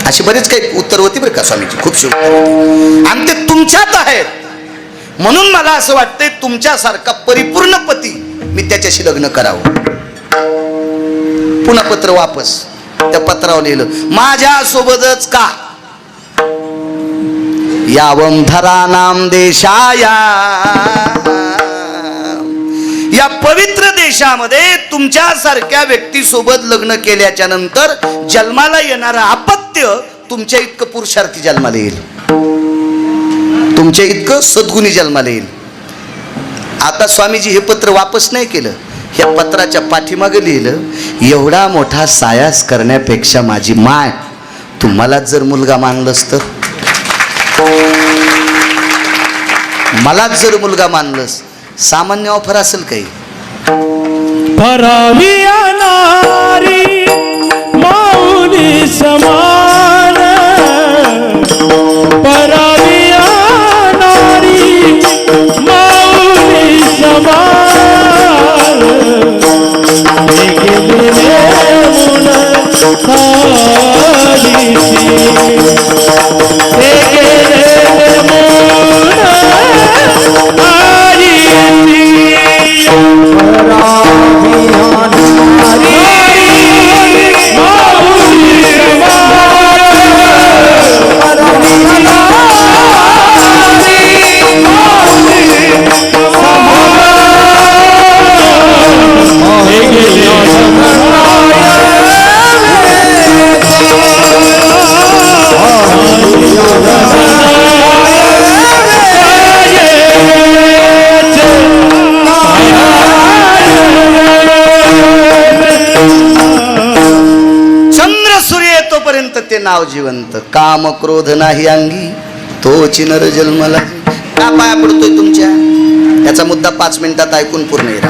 अशी बरेच काही उत्तर होती बरं का स्वामीची, खूप शुभ. आणि ते तुमच्यात आहेत, म्हणून मला असं वाटतंय तुमच्यासारखा परिपूर्ण पती मी त्याच्याशी लग्न करावं. पुन्हा पत्र वापस. त्या पत्रावर लिहिलं, माझ्या सोबतच का यावं धरानाम देशाया, या पवित्र देशामध्ये तुमच्यासारख्या व्यक्तीसोबत लग्न केल्याच्या नंतर जन्माला येणारं अपत्य तुमच्या इतकं पुरुषार्थी जन्माला येईल, तुमच्या इतकं सद्गुणी जन्माला येईल. आता स्वामीजी हे पत्र वापस नाही केलं, ह्या पत्राच्या पाठीमागे लिहिलं, एवढा मोठा सायास करण्यापेक्षा माझी माय तू मलाच जर मुलगा मानलंस तर, मलाच जर मुलगा मानलंस. सामान्य ऑफर असेल काही? परावी नारी माऊली समान, परावी नारी माऊली समान, ते नाव जिवंत. काम क्रोध नाही अंगी तोची नर जन्मला. का पाया पडतोय तुमच्या? याचा मुद्दा 5 मिनिटात ऐकून पूर्ण येईल.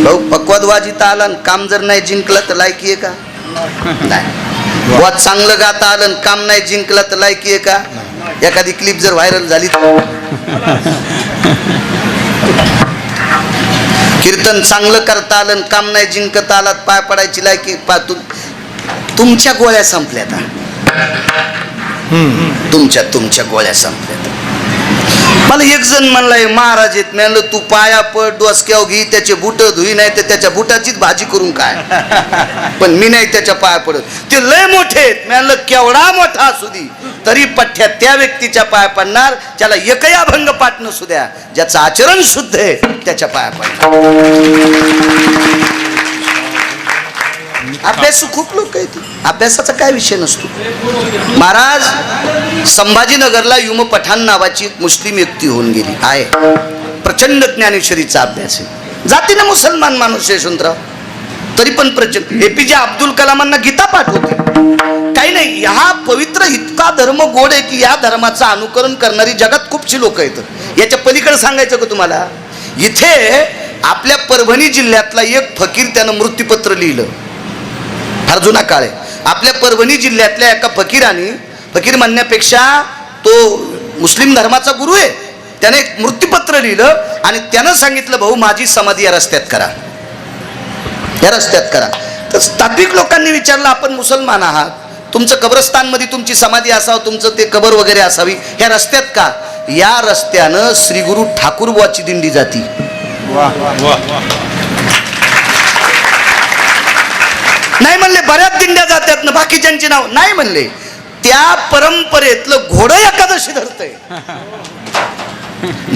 भाऊ पक्वादवाज इथं आला आणि काम जर नाही जिंकलं तर लायकी आहे का? नाही. बुवा चांगलं गाता आलं आणि काम नाही जिंकलं तर लायकी आहे का? एखादी क्लिप जर व्हायरल झाली तर कीर्तन चांगलं करता आलं आणि काम नाही जिंकत आलात पाय पडायची लायकी तुमच्या गोळ्या संपल्या आता. तुमच्या गोळ्या संपल्या. मला एक जण म्हणलाय महाराज येत म्हणलं तू पाया पड डोसक्याव घे त्याचे बुट धुई नाही तर त्याच्या बुटाचीच भाजी करून काय. पण मी नाही त्याच्या पाया पडत. ते लय मोठे आहेत म्हणलं केवढा मोठा असू दे तरी पठ्ठ्या त्या व्यक्तीच्या पाया पडणार ज्याला एकही अभंग पाठ नसू द्या, ज्याचं आचरण शुद्ध आहे त्याच्या पाया पडणार. अभ्यासू खूप लोक आहेत. अभ्यासाचा काय विषय नसतो. महाराज संभाजीनगरला युम पठाण नावाची एक मुस्लिम व्यक्ती होऊन गेली आहे. प्रचंड ज्ञानेश्वरीचा अभ्यास आहे. जातीने मुसलमान माणूस यशवंतराव तरी पण प्रचंड. एपीजे अब्दुल कलामांना गीता पाठ होती. काही नाही. हा पवित्र इतका धर्म गोड आहे की या धर्माचं अनुकरण करणारी जगात खूपशी लोक आहेत. याच्या पलीकडे सांगायचं का तुम्हाला. इथे आपल्या परभणी जिल्ह्यातला एक फकीर त्यानं मृत्यूपत्र लिहिलं. फार जुना काळ आहे. आपल्या परभणी जिल्ह्यातल्या एका फकीराने, फकीर म्हणण्यापेक्षा तो मुस्लिम धर्माचा गुरु आहे, त्याने एक मृत्यूपत्र लिहिलं आणि त्यानं सांगितलं भाऊ माझी समाधी या रस्त्यात करा, या रस्त्यात करा. तर तात्विक लोकांनी विचारलं आपण मुसलमान आहात, तुमचं कब्रस्तानमध्ये तुमची समाधी असावं, तुमचं ते कबर वगैरे असावी, ह्या रस्त्यात का? या रस्त्यानं श्री गुरु ठाकूरबुवाची दिंडी जाती. नाही म्हणले बऱ्याच दिंड्या जातात ना बाकीच्यांची नाव नाही म्हणले. त्या परंपरेतलं घोडं एकादशी धरतंय.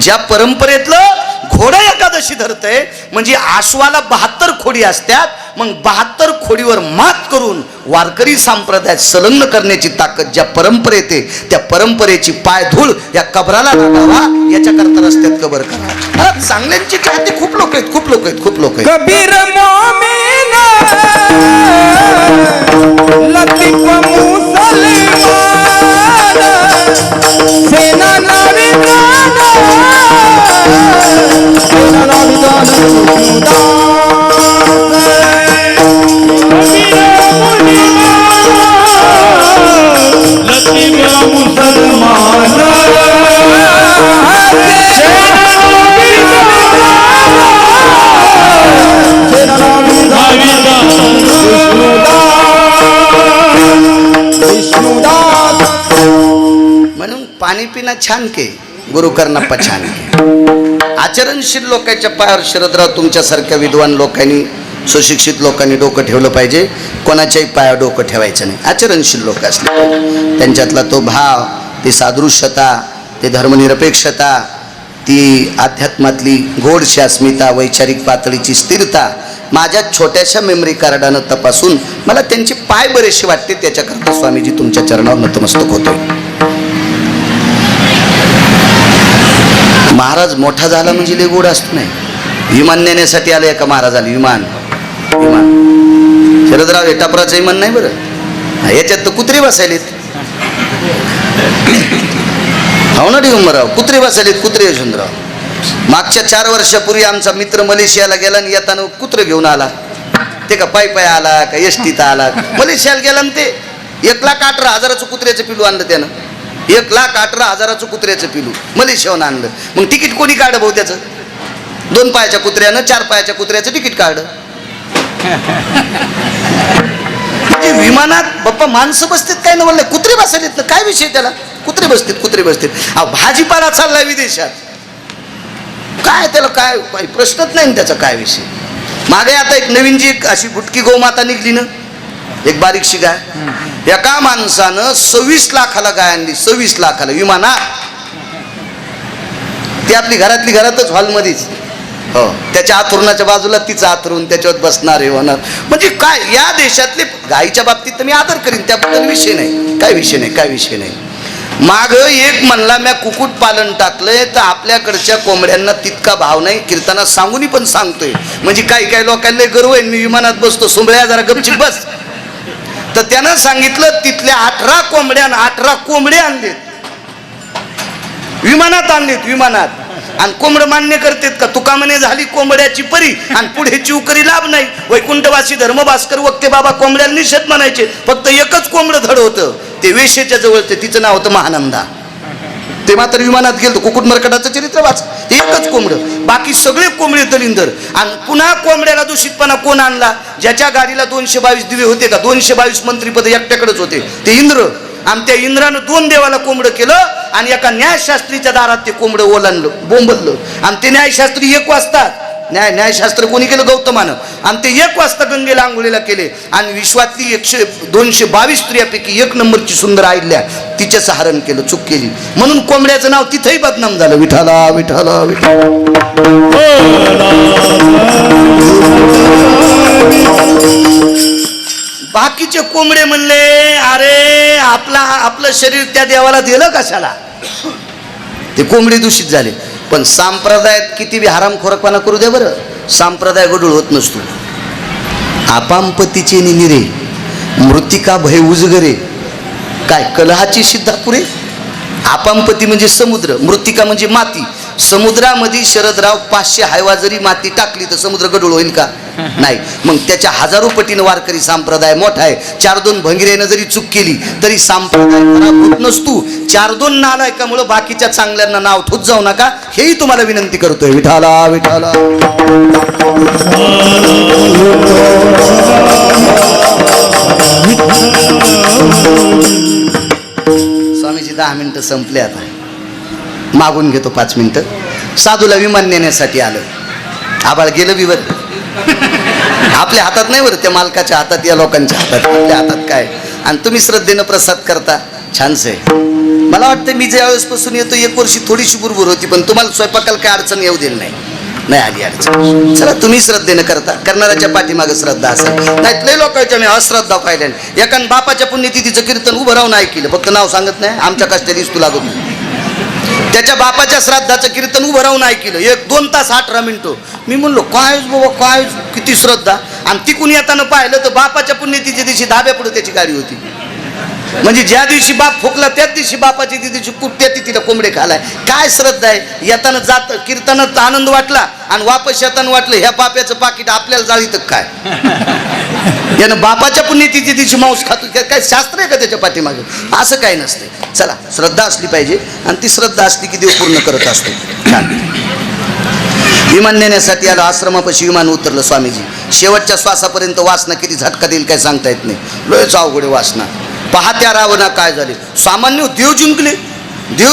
ज्या परंपरेतलं घोडं एकादशी धरतंय म्हणजे आश्वाला 72 खोडी असतात. मग 72 खोडीवर मात करून वारकरी संप्रदायात संलग्न करण्याची ताकद ज्या परंपरेत आहे त्या परंपरेची पायधूळ या कबराला लागावा याच्याकरता रस्त्यात कबर करा. चांगल्यांची ख्याती खूप लोक आहेत, खूप लोक आहेत, खूप लोक आहेत. कबीर मोमीन लतीफ मुसलमान सेना नावी म्हणून पाणी पिणं छान के गुरु करना पछान के. आचरणशील लोकांच्या पायावर शरदराव तुमच्यासारख्या विद्वान लोकांनी, सुशिक्षित लोकांनी डोकं ठेवलं पाहिजे. कोणाच्याही पायावर डोकं ठेवायचं नाही. आचरणशील लोक असले पाहिजे. त्यांच्यातला तो भाव, ती सादृश्यता, ती धर्मनिरपेक्षता, ती अध्यात्मातली गोडशी अस्मिता, वैचारिक पातळीची स्थिरता माझ्या छोट्याशा मेमरी कार्डानं तपासून मला त्यांचे पाय बरेचसे वाटते. त्याच्याकरता स्वामीजी तुमच्या चरणावर नतमस्तक होतोय. महाराज मोठा झाला म्हणजे लय गोड असतो नाही. विमान नेण्यासाठी आलं एका महाराजाला. विमान शरदराव हे टापराचं विमान नाही बरं. याच्यात तर कुत्रे बसायलेत. हो ना दिगंबरराव, कुत्रे बसायलेत, कुत्रे यशवंतराव. मागच्या 4 वर्षापूर्वी आमचा मित्र मलेशियाला गेला आणि येताना कुत्र घेऊन आला. ते का पाय आला का एसटीत आला. मलेशियाला गेला आणि ते 1,18,000 कुत्र्याचं पिलू आणलं त्यानं. 1,18,000 कुत्र्याचं पिलू मलेशियाहून आणलं. मग तिकीट कोणी काढलं भाऊ त्याचं? 2 पायाच्या कुत्र्यानं 4 पायाच्या कुत्र्याचं तिकीट काढलं. म्हणजे विमानात बाप्पा माणसं बसतात काय ना म्हणलं, कुत्रे बसलेत ना, काय विषय त्याला? कुत्रे बसतात. भाजीपाला चाललाय विदेशात, काय त्याला काय प्रश्नच नाही त्याचा काय विषय. मागे आता एक नवीन जी अशी गुटकी गोमाता निघली ना, एक बारीकशी गाय. एका माणसानं 26 लाखाला गाय आणली. 26 लाखाला विमानात. ती आपली घरातली घरातच हॉलमध्येच. हो, त्याच्या आथरुणाच्या बाजूला तिचं आथरून, त्याच्यावर बसणार हे होणार. म्हणजे काय या देशातले गायीच्या बाबतीत तर मी आदर करीन, त्याबद्दल विषय नाही, काय विषय नाही. माग एक म्हणला म्या कुक्कुट पालन टाकलंय तर आपल्याकडच्या कोंबड्यांना तितका भाव नाही. कीर्तनात सांगूनी पण सांगतोय. म्हणजे काही लोकांना गर्व आहे, मी विमानात बसतो, सोंबळ्या जरा गपचिप बस. तर त्यानं सांगितलं तिथल्या 18 कोंबड्या आणलेत. विमानात आणलेत, विमानात. आणि कोंबड मान्य करतेत का? तुका म्हणे झाली कोंबड्याची परी आणि पुढे चिवकरी लाभ नाही. वैकुंठवासी धर्मभास्कर वक्ते बाबा कोंबड्याला निषेध म्हणायचे. फक्त एकच कोंबड धड होतं, ते वेशेच्या जवळचं, तिचं नाव होतं महानंदा. ते मात्र विमानात गेलं. कुकुट मरकटाचं चरित्र वाच. ते एकच कोंबड, बाकी सगळे कोंबडे दलिंदर. आणि पुन्हा कोंबड्याला दूषितपणा कोण आणला? ज्याच्या गाडीला 222 दिवे होते का? 222 मंत्रीपद एकट्याकडेच होते, ते इंद्र. आणि त्या इंद्रानं 2 देवाला कोंबडं केलं आणि एका न्यायशास्त्रीच्या दारात ते कोंबडं ओलांडलं, बोंबललं. आणि ते न्यायशास्त्री 1 वाजता, न्यायशास्त्र कोणी केलं? गौतमानं. आणि ते 1 वाजता गंगेला आंघोळीला केले. आणि विश्वातली 222 स्त्रियापैकी 1 नंबरची सुंदर आईल्या तिच्याचं हरण केलं, चूक केली म्हणून कोंबड्याचं नाव तिथंही बदनाम झालं. विठाला विठाला विठाला. बाकीचे कोंबडे म्हणले, अरे आपलं शरीर त्या देवाला दिलं कशाला? ते कोंबडे दूषित झाले. पण संप्रदायात किती बी हरामखोरपणा करू द्या बरं, संप्रदाय गडूळ होत नसतो. आपामपतीचे निनिरे, मृतिका भय उजगरे, काय कलहाची सिद्धा पुरे. आपामपती म्हणजे समुद्र, मृतिका म्हणजे माती. समुद्रामध्ये शरदराव 500 हायवा जरी माती टाकली तर समुद्र गडूळ होईल का? नाही. मग त्याच्या हजारो पटीनं वारकरी संप्रदाय मोठा आहे. 4-2 भंगिरेनं जरी चूक केली तरी संप्रदाय खराब होत नसतो. 4-2 नालायकामुळं बाकीच्या चांगल्यांना नाव ठोत जाऊ नका, हेही तुम्हाला विनंती करतोय. विठाला विठाला. स्वामीजी 10 मिनिटं संपले, आता मागून घेतो 5 मिनिटं. साधूला विमान नेण्यासाठी आलं. आबाळ गेलं विवर. आपल्या हातात नाही बरं, त्या मालकाच्या हातात, या लोकांच्या हातात. आपल्या हातात काय? आणि तुम्ही श्रद्धेनं प्रसाद करता, छानच आहे. मला वाटतं मी ज्या वेळेसपासून येतो 1 वर्षी थोडीशी बुरबुर होती, पण तुम्हाला स्वयंपाकाला काय अडचण येऊ दिली नाही आली अडचण. चला, तुम्ही श्रद्धेनं करता, करणाऱ्याच्या पाठीमागे श्रद्धा असेल. नाही लय लोकांच्या मी अश्रद्धा पाहिल्या. एका बापाच्या पुण्यतिथीचं कीर्तन उभं राहून ऐकलं, फक्त नाव सांगत नाही, आमच्या कष्टालीच तू लागत नाही. त्याच्या बापाच्या श्राद्धाचं कीर्तन उभं राहून ऐकलं 1-2 तास 18 मिनिटं. मी म्हणलो काय बाबा, काय किती श्रद्धा. आणि तिकून येताना पाहिलं तर बापाच्या पुण्यतिथीच्या दिवशी धाब्यापुढे त्याची गाडी होती. म्हणजे ज्या दिवशी बाप फुकला त्याच दिवशी बापाची दिवशी कुठत्या तिथीला कोंबडे खालाय. काय श्रद्धा आहे? येताना जात कीर्तनात आनंद वाटला आणि वापस येताना वाटलं ह्या पाप्याचं पाकिट आपल्याला जाळीत काय. यानं बापाच्या पुण्यतिथी दिवशी मांस खातो, काय शास्त्र आहे का त्याच्या पाठीमागे? असं काही नसते. चला, श्रद्धा असली पाहिजे आणि ती श्रद्धा असली की देव पूर्ण करत असतो. विमान नेण्यासाठी आलं. आश्रमापाशी विमान उतरलं. स्वामीजी शेवटच्या श्वासापर्यंत वासना किती झटका देईल काय सांगता येत नाही. लोयच अवघडे वासना. पाहत्या रावणा काय झाले. सामान्य देव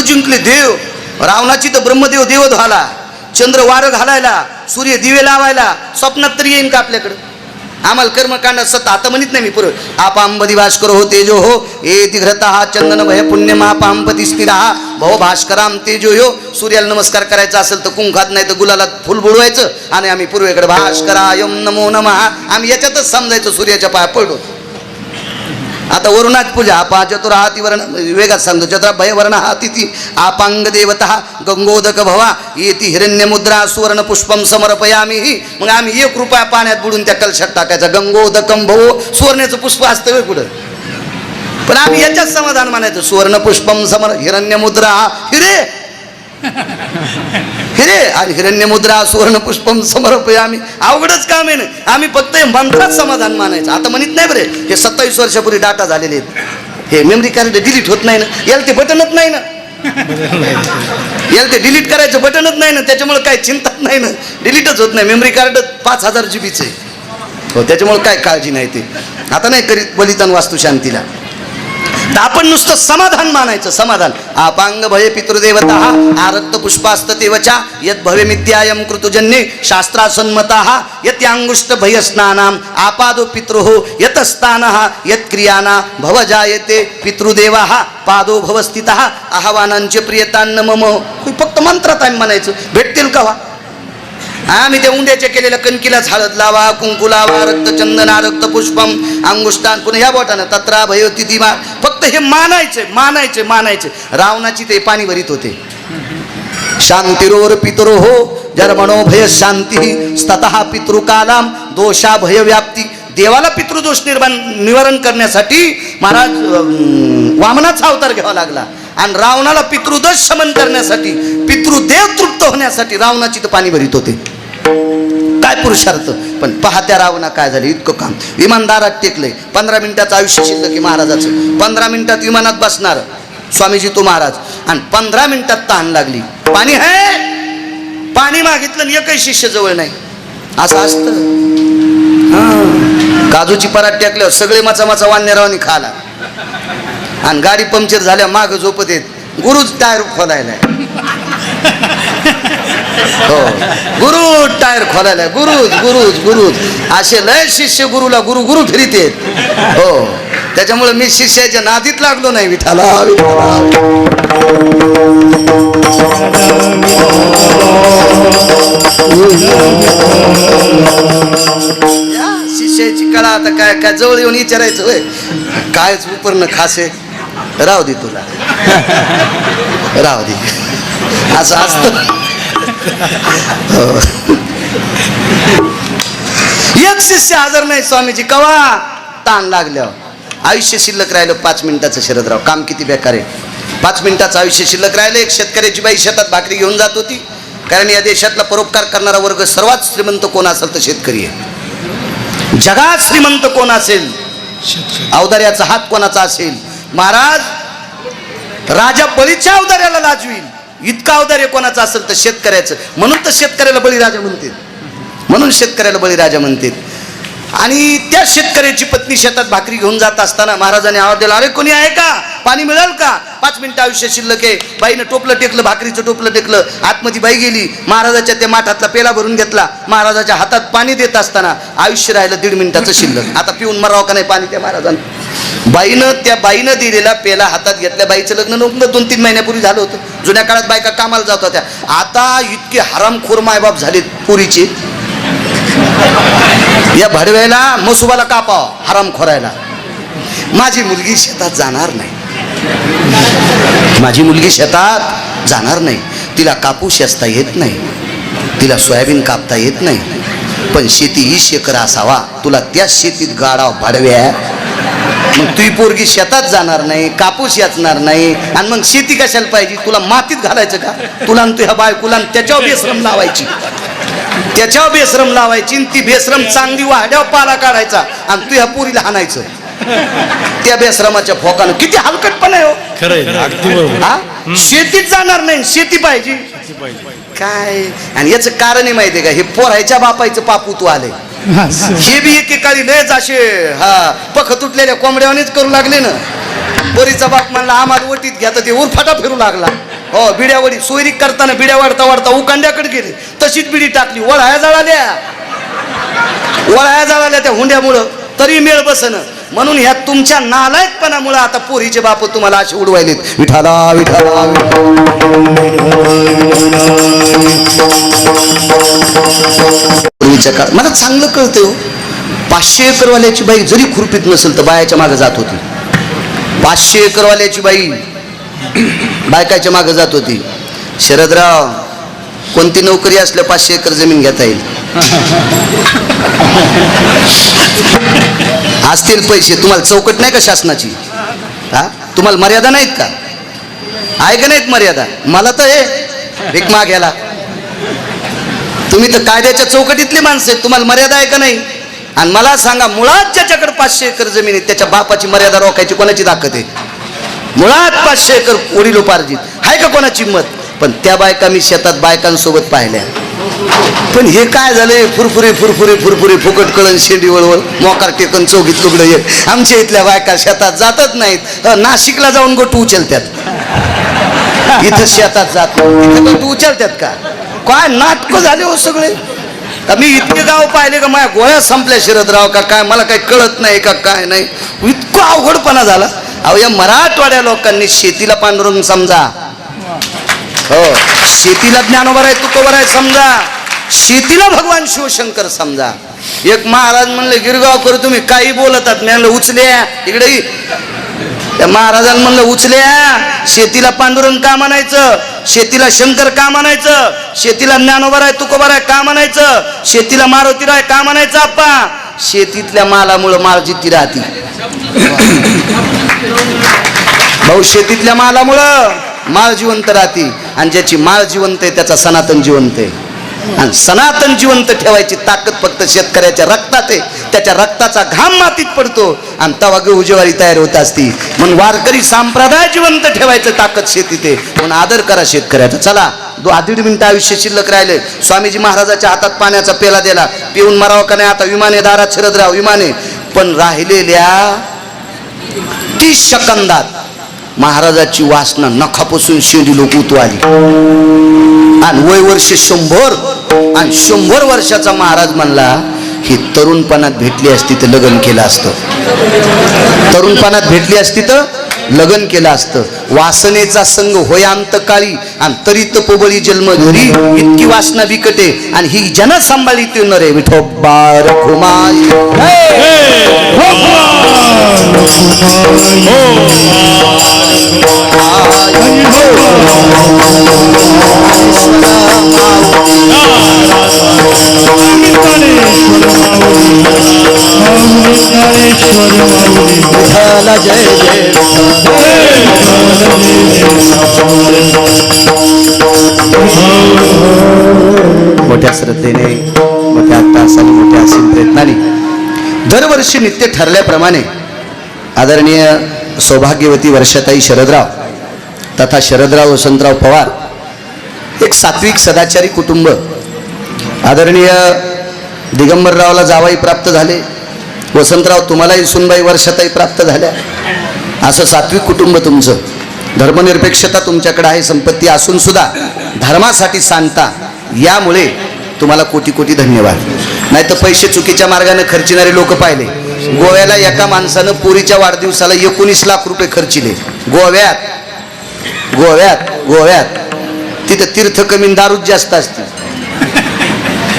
जिंकले देव. रावणाची तर ब्रह्मदेव देव झाला, चंद्र वारं घालायला, सूर्य दिवे लावायला. स्वप्नात तरी येईन का आपल्याकडं? आम्हाला कर्मकांडात सत आता म्हणत नाही मी पुरं. आपांबदी भास्कर हो तेजो हो ए तिघ्रता हा चंदन भय पुण्य आपांपती स्थिरा भव भास्कराम तेजो हो. सूर्याला नमस्कार करायचा असेल तर कुंखात, नाही तर गुलालात फुल बुडवायचं आणि आम्ही पूर्वेकडे भास्करायम नमो नमः, आम्ही याच्यातच समजायचं सूर्याच्या पाया पडलो. आता वरुणात पूजा आपा चतुराहाती वर्ण वेगात सांगतो. चतुरा भय वर्ण हा तिथी आपांग देवता गंगोदक भवा येती हिरण्य मुद्रा सुवर्ण पुष्पम समर्पयामी. मग आम्ही 1 रुपया पाण्यात बुडून त्या कलशात टाकायचा. गंगोदकम भवो, सुवर्णाचं पुष्प असतं वे कुठं, पण आम्ही याच्यात समाधान मानायचं. सुवर्ण पुष्पम समर हिरण्य मुद्रा हिरे आणि हिरण्य मुद्रा सुवर्ण पुष्पम समर्पयामी. अवघडच काम आहे ना. आम्ही फक्त मंत्रात समाधान मानायचं. आता म्हणत नाही बरे, हे 27 वर्षापूर्वी डाटा झालेले आहेत. हे मेमरी कार्ड डिलीट होत नाही ना, याला ते बटनच नाही ना, याला ते डिलीट करायचं बटनच नाही ना, त्याच्यामुळे काय चिंताच नाही ना, डिलीटच होत नाही. मेमरी कार्ड 5000 GB चे हो, त्याच्यामुळे काय काळजी नाही. ते आता नाही करीत बलिदान वास्तू शांतीला. तर आपण नुसतं समाधान मानायचं. समाधान. आपांग भय पितृदेवता आरक्त पुष्पास्त तेवचा यत भवे मित्यायम कृतुजन्ये शास्त्रासन्मता यत्यांगुष्ट भय स्नानाम आपादो पितृहो यतस्तानः यत्क्रियाना भव जायते पितृदेवाः पादो भवस्थितः आह्वानांचे प्रियतान्न मम. फक्त मंत्रात आम्ही म्हणायचं. भेटतील का? आम्ही त्या उंड्याच्या केलेल्या कणकीलाच हळद लावा, कुंकू लावा, रक्तचंदना रक्त पुष्पम अंगुष्ठान, पुन्हा ह्या बोटानं तत्रा भयो तिथी मा. फक्त हे मानायचे. रावणाची ते पाणी भरीत होते. शांतिरोर पितरो हो जर्मणो भय शांती स्ततः पितृकालाम दोषा भय व्याप्ती. देवाला पितृदोष निवारण करण्यासाठी महाराज वामनाचा अवतार घ्यावा लागला. आणि रावणाला पितृदोष शमन करण्यासाठी, पितृदेव तृप्त होण्यासाठी रावणाची तर पाणी भरीत होते. काय पुरुषार्थ. पण पहा त्या रावणा काय झालं, इतकं काम विमानदारात टेकलंय. 15 मिनिटाचं आयुष्य शिल्लक आहे महाराजाचं. 15 मिनिटात विमानात बसणार स्वामीजी तो महाराज, आणि 15 मिनिटात तहान लागली. पाणी आहे, पाणी मागितलं आणि एकही शिष्य जवळ नाही. असं असतं. काजूची पराठ टाकल्यावर सगळे मचा मचा वान्यरावानी खाला, आणि गाडी पंक्चर झाल्या माग झोपत येत. गुरुच टायर खोलायला, हो गुरु टायर खोलायला, गुरुज गुरुज गुरुज असे लय शिष्य गुरुला गुरु गुरु फिरीत येत. हो, त्याच्यामुळे मी शिष्याच्या नादीत लागलो नाही. विठाला शिष्याची कळा. आता काय काय जवळ येऊन विचारायचं होय, कायच उपरनं खासे, राहू दे तुला, राहू दे, असं असतं. एक शिष्य हजर नाही स्वामीजी. कवा ताण लागल्यावर आयुष्य शिल्लक राहिलं 5 मिनिटाचं. शरदराव काम किती बेकार आहे. 5 मिनिटाचं आयुष्य शिल्लक राहिलं. एक शेतकऱ्याची बाई शेतात भाकरी घेऊन जात होती, कारण या देशातला परोपकार करणारा वर्ग सर्वात श्रीमंत कोण असेल तर शेतकरी आहे. जगात श्रीमंत कोण असेल, औदार्याचा हात कोणाचा असेल. महाराज राजा बळीच्या औदार्याला लाजवील इतका औदार्य कोणाचा असेल तर शेतकऱ्याचं. म्हणून तर शेतकऱ्याला बळीराजा म्हणते, म्हणून शेतकऱ्याला बळीराजा म्हणते. आणि त्या शेतकऱ्याची पत्नी शेतात भाकरी घेऊन जात असताना महाराजांनी आवाज दिला, अरे कोणी आहे का, पाणी मिळेल का. 5 मिनिटं आयुष्य शिल्लक आहे. बाईनं टोपलं टेकलं, भाकरीचं टोपलं टेकलं. आतमध्ये बाई गेली, महाराजाच्या त्या माठातला पेला भरून घेतला. महाराजाच्या हातात पाणी देत असताना आयुष्य राहिलं 1.5 मिनिटाचं शिल्लक. आता पिऊन मरावं का नाही पाणी त्या महाराजांना. त्या बाईनं दिलेला पेला हातात घेतल्या. बाईचं लग्न 2-3 महिन्यापूर्वी झालं होतं. जुन्या काळात बायका कामाला जात होत्या. आता इतके हरामखोर मायबाप झालेत पुरीचे. या भडव्याला मसुबाला कापाव, हरामखोरायला. माझी मुलगी शेतात जाणार नाही, माझी मुलगी शेतात जाणार नाही. तिला कापूस असता येत नाही, तिला सोयाबीन कापता येत नाही, पण शेती 20 एकर असावा. तुला त्या शेतीत गाडाव भाडव्या. मग तुझी पोरगी शेतात जाणार नाही, कापूस याचणार नाही, आणि मग शेती कशाला पाहिजे. तुला मातीत घालायचं का. तुला आणि तुझ्या बायकोला त्याच्यावर बेश्रम लावायची, त्याच्यावर बेश्रम लावायची. ती बेश्रम चांगली वाड्यावर पाला काढायचा, आणि तुझ्या पोरीला हाणायचं त्या बेश्रमाच्या फोकानं. किती हलकटपणा आहे हो. खरं शेतीत जाणार नाही, शेती पाहिजे काय. आणि याचं कारण माहितीये का, हे पोरायच्या बापायचं पापूत आलंय. हे बी एकेकाळी लयच असे पख तुटलेल्या कोंबड्यावानीच करू लागले ना. पोरीचा बाप म्हणला आम्हाला वटीत घ्या, तर ते उरफाटा फिरू लागला. हो, बिड्यावडी सोयरी करताना बिड्या वाढता वाढता उकांड्याकडे गेले, तशीच बिडी टाकली. वळाया जळाल्या त्या हुंड्यामुळं, तरी मेळ बसन. म्हणून ह्या तुमच्या नालायकपणामुळे आता पोरीचे बाप तुम्हाला असे उडवायलेत. विठाला विठाला. पूर्वीच्या काळात मला चांगलं कळतं हो. 500 एकरवाल्याची बाई जरी खुरपीत नसेल तर बायाच्या मागे जात होती. 500 एकरवाल्याची बाई बायकाच्या मागे जात होती. शरदराव, कोणती नोकरी असल्या 500 एकर जमीन घेता येईल. असतील पैसे. तुम्हाला चौकट नाही का शासनाची. तुम्हाला मर्यादा नाहीत का. आहे का नाहीत मर्यादा. मला तर हे भीक मागायला. तुम्ही तर कायद्याच्या चौकटीतली माणसं आहेत, तुम्हाला मर्यादा आहे का नाही. आणि मला सांगा, मुळात ज्याच्याकडे 500 एकर जमीन आहे त्याच्या बापाची मर्यादा रोखायची कोणाची ताकद आहे. मुळात 500 एकर वडिलोपार्जित आहे का कोणाची हिंमत. पण त्या बायका मी शेतात बायकांसोबत पाहिल्या. पण हे काय झालंय, फुरफुरी फुरफुरी फुरफुरी, फुकट कळण, शेंडी वळवळ, मोकार टेकन, चौघीत तुकडं एक. आमच्या इथल्या बायका शेतात जातच नाहीत. नाशिकला जाऊन गोटू उचलतात, इथं शेतात जात इथं गोटू उचलतात का. काय नाटकं झाले हो सगळे. मी इतके गाव पाहिले का माझ्या गोळ्या संपल्या शरदराव का काय, मला काही कळत नाही का काय नाही. इतकं अवघडपणा झाला. अहो, या मराठवाड्या लोकांनी शेतीला पांडुरंग समजा. हो, शेतीला ज्ञानोबा आहे, तुकोबा आहे समजा. शेतीला भगवान शिवशंकर समजा. एक महाराज म्हणले, गिरगावकर तुम्ही काही बोलतात. मी म्हणलं उचल्या इकडे. त्या महाराजांना म्हणलं, उचल्या शेतीला पांडुरंग का म्हणायचं, शेतीला शंकर का म्हणायचं, शेतीला ज्ञानोबा आहे, तुकोबा आहे का म्हणायचं, शेतीला मारुतीराय का म्हणायचं. आप्पा, शेतीतल्या मालामुळं माळ जिती राहती. हो, शेतीतल्या मालामुळं माळ जिवंत राहते, आणि ज्याची माळ जिवंत आहे त्याचा सनातन जिवंत आहे. आणि सनातन जिवंत ठेवायची ताकद फक्त शेतकऱ्याच्या रक्तात आहे. त्याच्या रक्ताचा घाम मातीत पडतो आणि तवा गहू ज्वारी तयार होत असती. म्हणून वारकरी संप्रदाय जिवंत ठेवायचं ताकद शेतीत आहे. म्हणून आदर करा शेतकऱ्याचा. चला, 2.5 मिनिटं आयुष्य शिल्लक राहिले. स्वामीजी महाराजाच्या हातात पाण्याचा पेला दिला, पिऊन मरावं का नाही आता, विमाने दारात शरदराव विमाने. पण राहिलेल्या 30 सेकंदात महाराजाची वासना नखापासून शेंडी लोक उतू आली. आणि वय वर्ष 100, आणि 100 वर्षाचा महाराज म्हणला, ही तरुणपणात भेटली असती तर लग्न केलं असतं. तरुणपणात भेटली असती तर लग्न केलं असतं. वासनेचा संग होय अंतकाळी, आणि तरी तपोबळी जन्म धरी. इतकी वासना बिकटे, आणि ही जन सांभाळी ते नरे विठोबा रखुमाई. जय जय मोठ्या श्रद्धेने, मोठ्या तासाने, मोठ्या असीम प्रयत्नाने दरवर्षी नित्य ठरल्याप्रमाणे आदरणीय सौभाग्यवती वर्षाताई शरदराव तथा शरदराव वसंतराव पवार, एक सात्विक सदाचारी कुटुंब. आदरणीय दिगंबररावला जावाई प्राप्त झाले, वसंतराव तुम्हालाही सुनबाई वर्षाताई प्राप्त झाल्या. असं सात्विक कुटुंब तुमचं. धर्मनिरपेक्षता तुमच्याकडे आहे, संपत्ती असून सुद्धा धर्मासाठी सांगता, यामुळे तुम्हाला कोटी कोटी धन्यवाद. नाही तर पैसे चुकीच्या मार्गाने खर्चिणारे लोक पाहिले. गोव्याला एका माणसानं पोरीच्या वाढदिवसाला 19 लाख रुपये खर्चिले. गोव्यात गोव्यात गोव्यात तिथं तीर्थ कमी दारूच जास्त असते.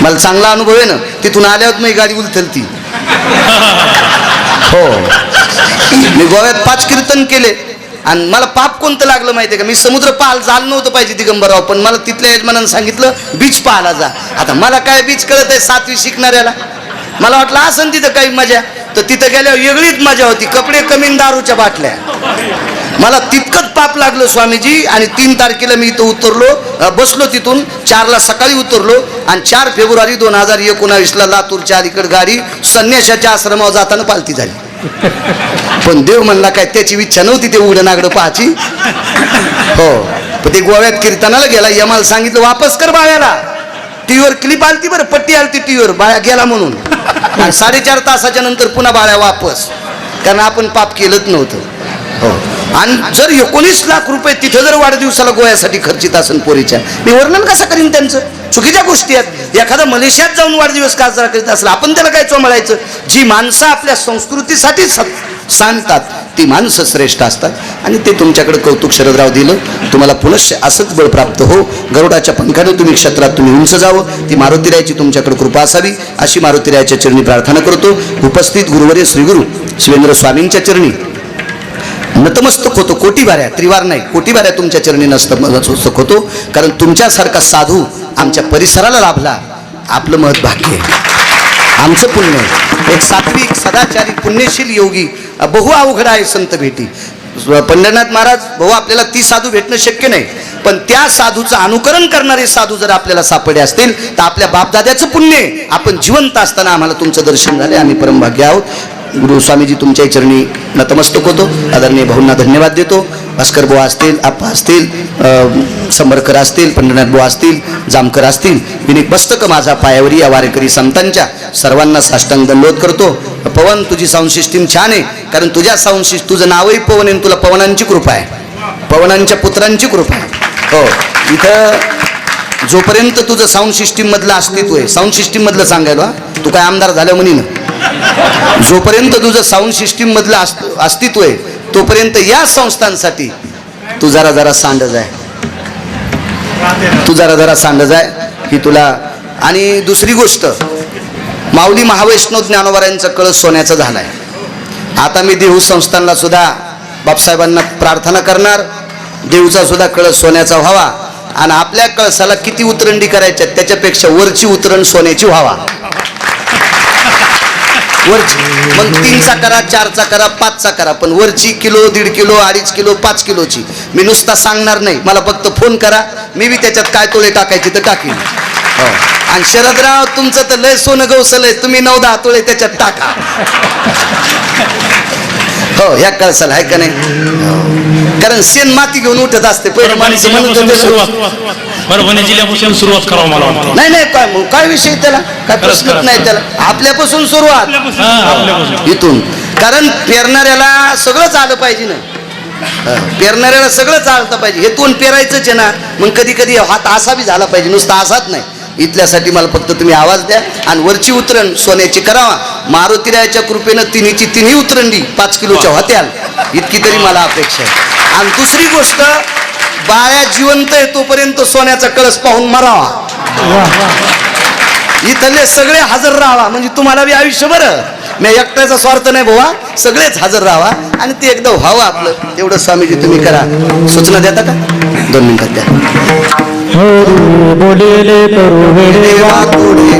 मला चांगला अनुभव आहे ना, तिथून आल्यावर मी गाडी उलथलती. हो, मी गोव्यात 5 कीर्तन केले, आणि मला पाप कोणतं लागलं माहितीये का? मी समुद्र पाहायला झालं नव्हतं पाहिजे दिगंबरराव, पण मला तिथल्या यजमानानं सांगितलं बीच पाहायला जा. आता मला काय बीच कळत आहे 7वी शिकणाऱ्याला? मला वाटलं असं तिथं काही मजा. तर तिथं गेल्यावर वेगळीच मजा होती. कपडे कमी दारूच्या बाटल्या. मला तितकंच पाप लागलं स्वामीजी. आणि 3 तारखेला मी इथं उतरलो, बसलो तिथून 4ला सकाळी उतरलो, आणि 4 फेब्रुवारी 2019ला लातूरच्या अलीकडे गाडी संन्याशाच्या आश्रमावर जाताना पालती झाली. पण देव म्हणला काय त्याची इच्छा नव्हती ते उघडं नागडं पाहायची. हो, पण ते गोव्यात कीर्तनाला गेला, यमाला सांगितलं वापस कर बाळ्याला. टीव्हीवर क्लिप आलती बरं, पट्टी आलती टीव्हीवर, बाळ्या गेला म्हणून. आणि 4.5 तासाच्या नंतर पुन्हा बाळ्या वापस, कारण आपण पाप केलंच नव्हतं. हो, आणि जर 19 लाख रुपये तिथं जर वाढदिवसाला गोव्यासाठी खर्चित असेल पोरीच्या, मी वर्णन कसं करीन त्यांचं? चुकीच्या गोष्टी आहेत. एखादा मलेशियात जाऊन वाढदिवस का साजरा करीत असेल, आपण त्याला काय चोमळायचं? जी माणसं आपल्या संस्कृतीसाठी सांगतात ती माणसं श्रेष्ठ असतात. आणि ते तुमच्याकडे कौतुक शरदराव दिलं. तुम्हाला पुनश्च असंच बळ प्राप्त हो. गरुडाच्या पंखाने तुम्ही क्षेत्रात तुम्ही उंच जावं. ती मारुतीरायाची तुमच्याकडे कृपा असावी अशी मारुतीरायाच्या चरणी प्रार्थना करतो. उपस्थित गुरुवर्य श्रीगुरु शिवेंद्र स्वामींच्या चरणी नतमस्तक होतो. कोटी बाऱ्या, त्रिवार नाही, कोटी बाऱ्या तुमच्या चरणी नतमस्तक होतो. कारण तुमच्यासारखा साधू आमच्या परिसराला लाभला, आपलं महत् भाग्य आहे, आमचं पुण्य आहे. एक सात्विक सदाचारी पुण्यशील योगी बहु अवघड आहे संत भेटी. पंढरनाथ महाराज भाऊ, आपल्याला ती साधू भेटणं शक्य नाही, पण त्या साधूचं अनुकरण करणारे साधू जर आपल्याला सापडले असतील तर आपल्या बापदाद्याचं पुण्य आहे. आपण जिवंत असताना आम्हाला तुमचं दर्शन झाले, आम्ही परमभाग्य आहोत. गुरु स्वामीजी तुमच्या चरणी नतमस्तक होतो. आदरणीय भाऊंना धन्यवाद देतो. भास्कर बुवा असतील, आप्पा असतील, संबरकर असतील, पंढरनाथ बुवा असतील, जामकर असतील, विनिक मस्तक माझा पायावरी या वारेकरी संतांच्या सर्वांना साष्टांग दंडवत करतो. पवन, तुझी साऊंड सिस्टीम छान आहे, कारण तुझ्या साऊंड सिस्टीम, तुझं नावही पवन आहे, तुला पवनांची कृपा आहे, पवनांच्या पुत्रांची कृपा आहे. हो, इथं जोपर्यंत तुझं साऊंड सिस्टीम मधलं अस्तित्व आहे, साऊंड सिस्टीम मधलं सांगायला तू काय आमदार झालं म्हणी ना, जोपर्यंत तुझं साऊंड सिस्टीम मधलं अस्तित्व आहे तोपर्यंत या संस्थांसाठी तू जरा सांडज आहे, तू जरा सांडज आहे ही तुला. आणि दुसरी गोष्ट, माऊली महावैष्णव ज्ञानोबारायांचा कळस सोन्याचा झालाय. आता मी देहू संस्थानला सुद्धा बापसाहेबांना प्रार्थना करणार, देऊचा सुद्धा कळस सोन्याचा व्हावा. आणि आपल्या कळसाला किती उतरंडी करायच्या त्याच्यापेक्षा वरची उतरण सोन्याची व्हावा. वरची मग 3चा करा, 4चा करा, 5चा करा, पण वरची किलो, 1.5 किलो, 2.5 किलो, 5 किलोची मी नुसता सांगणार नाही. मला फक्त फोन करा, मी बी त्याच्यात काय तोळे टाकायचे तर टाकीन. हो. आणि शरदराव तुमचं तर लय सोनं गवसलंय, तुम्ही 9-10 तोळे त्याच्यात टाका. हो, ह्या कळसाल आहे का नाही? कारण शेण माती घेऊन उठत असते पहिले माणसं म्हणत होते. परभणी जिल्ह्यापासून सुरुवात करावं मला वाटतं. नाही नाही, काय विषय त्याला, काय प्रश्नच नाही त्याला. आपल्यापासून सुरुवात इथून. कारण पेरणाऱ्याला सगळंच आलं पाहिजे ना, पेरणाऱ्याला सगळंच आलं पाहिजे. हे तोंड पेरायचंच आहे ना, मग कधी कधी हात असा बी झाला पाहिजे, नुसता असाच नाही. इथल्यासाठी मला फक्त तुम्ही आवाज द्या आणि वरची उतरण सोन्याची करावा. मारुतीरायाच्या कृपेनं तिन्हीची तिन्ही उतरंडी 5 किलोच्या होत्याल, इतकी तरी मला अपेक्षा आहे. आणि दुसरी गोष्ट, बाळ्या जिवंत आहे तोपर्यंत सोन्याचा कळस पाहून मरावा. इथले सगळे हजर राहावा, म्हणजे तुम्हाला बी आयुष्य बरं. मी एकट्याचा स्वार्थ नाही भावा, सगळेच हजर राहावा आणि ते एकदा व्हावं आपलं. तेवढं स्वामीजी तुम्ही करा. सूचना देता का? 2 मिनिटात द्या. बोलेले करू वेडे देवा तोडे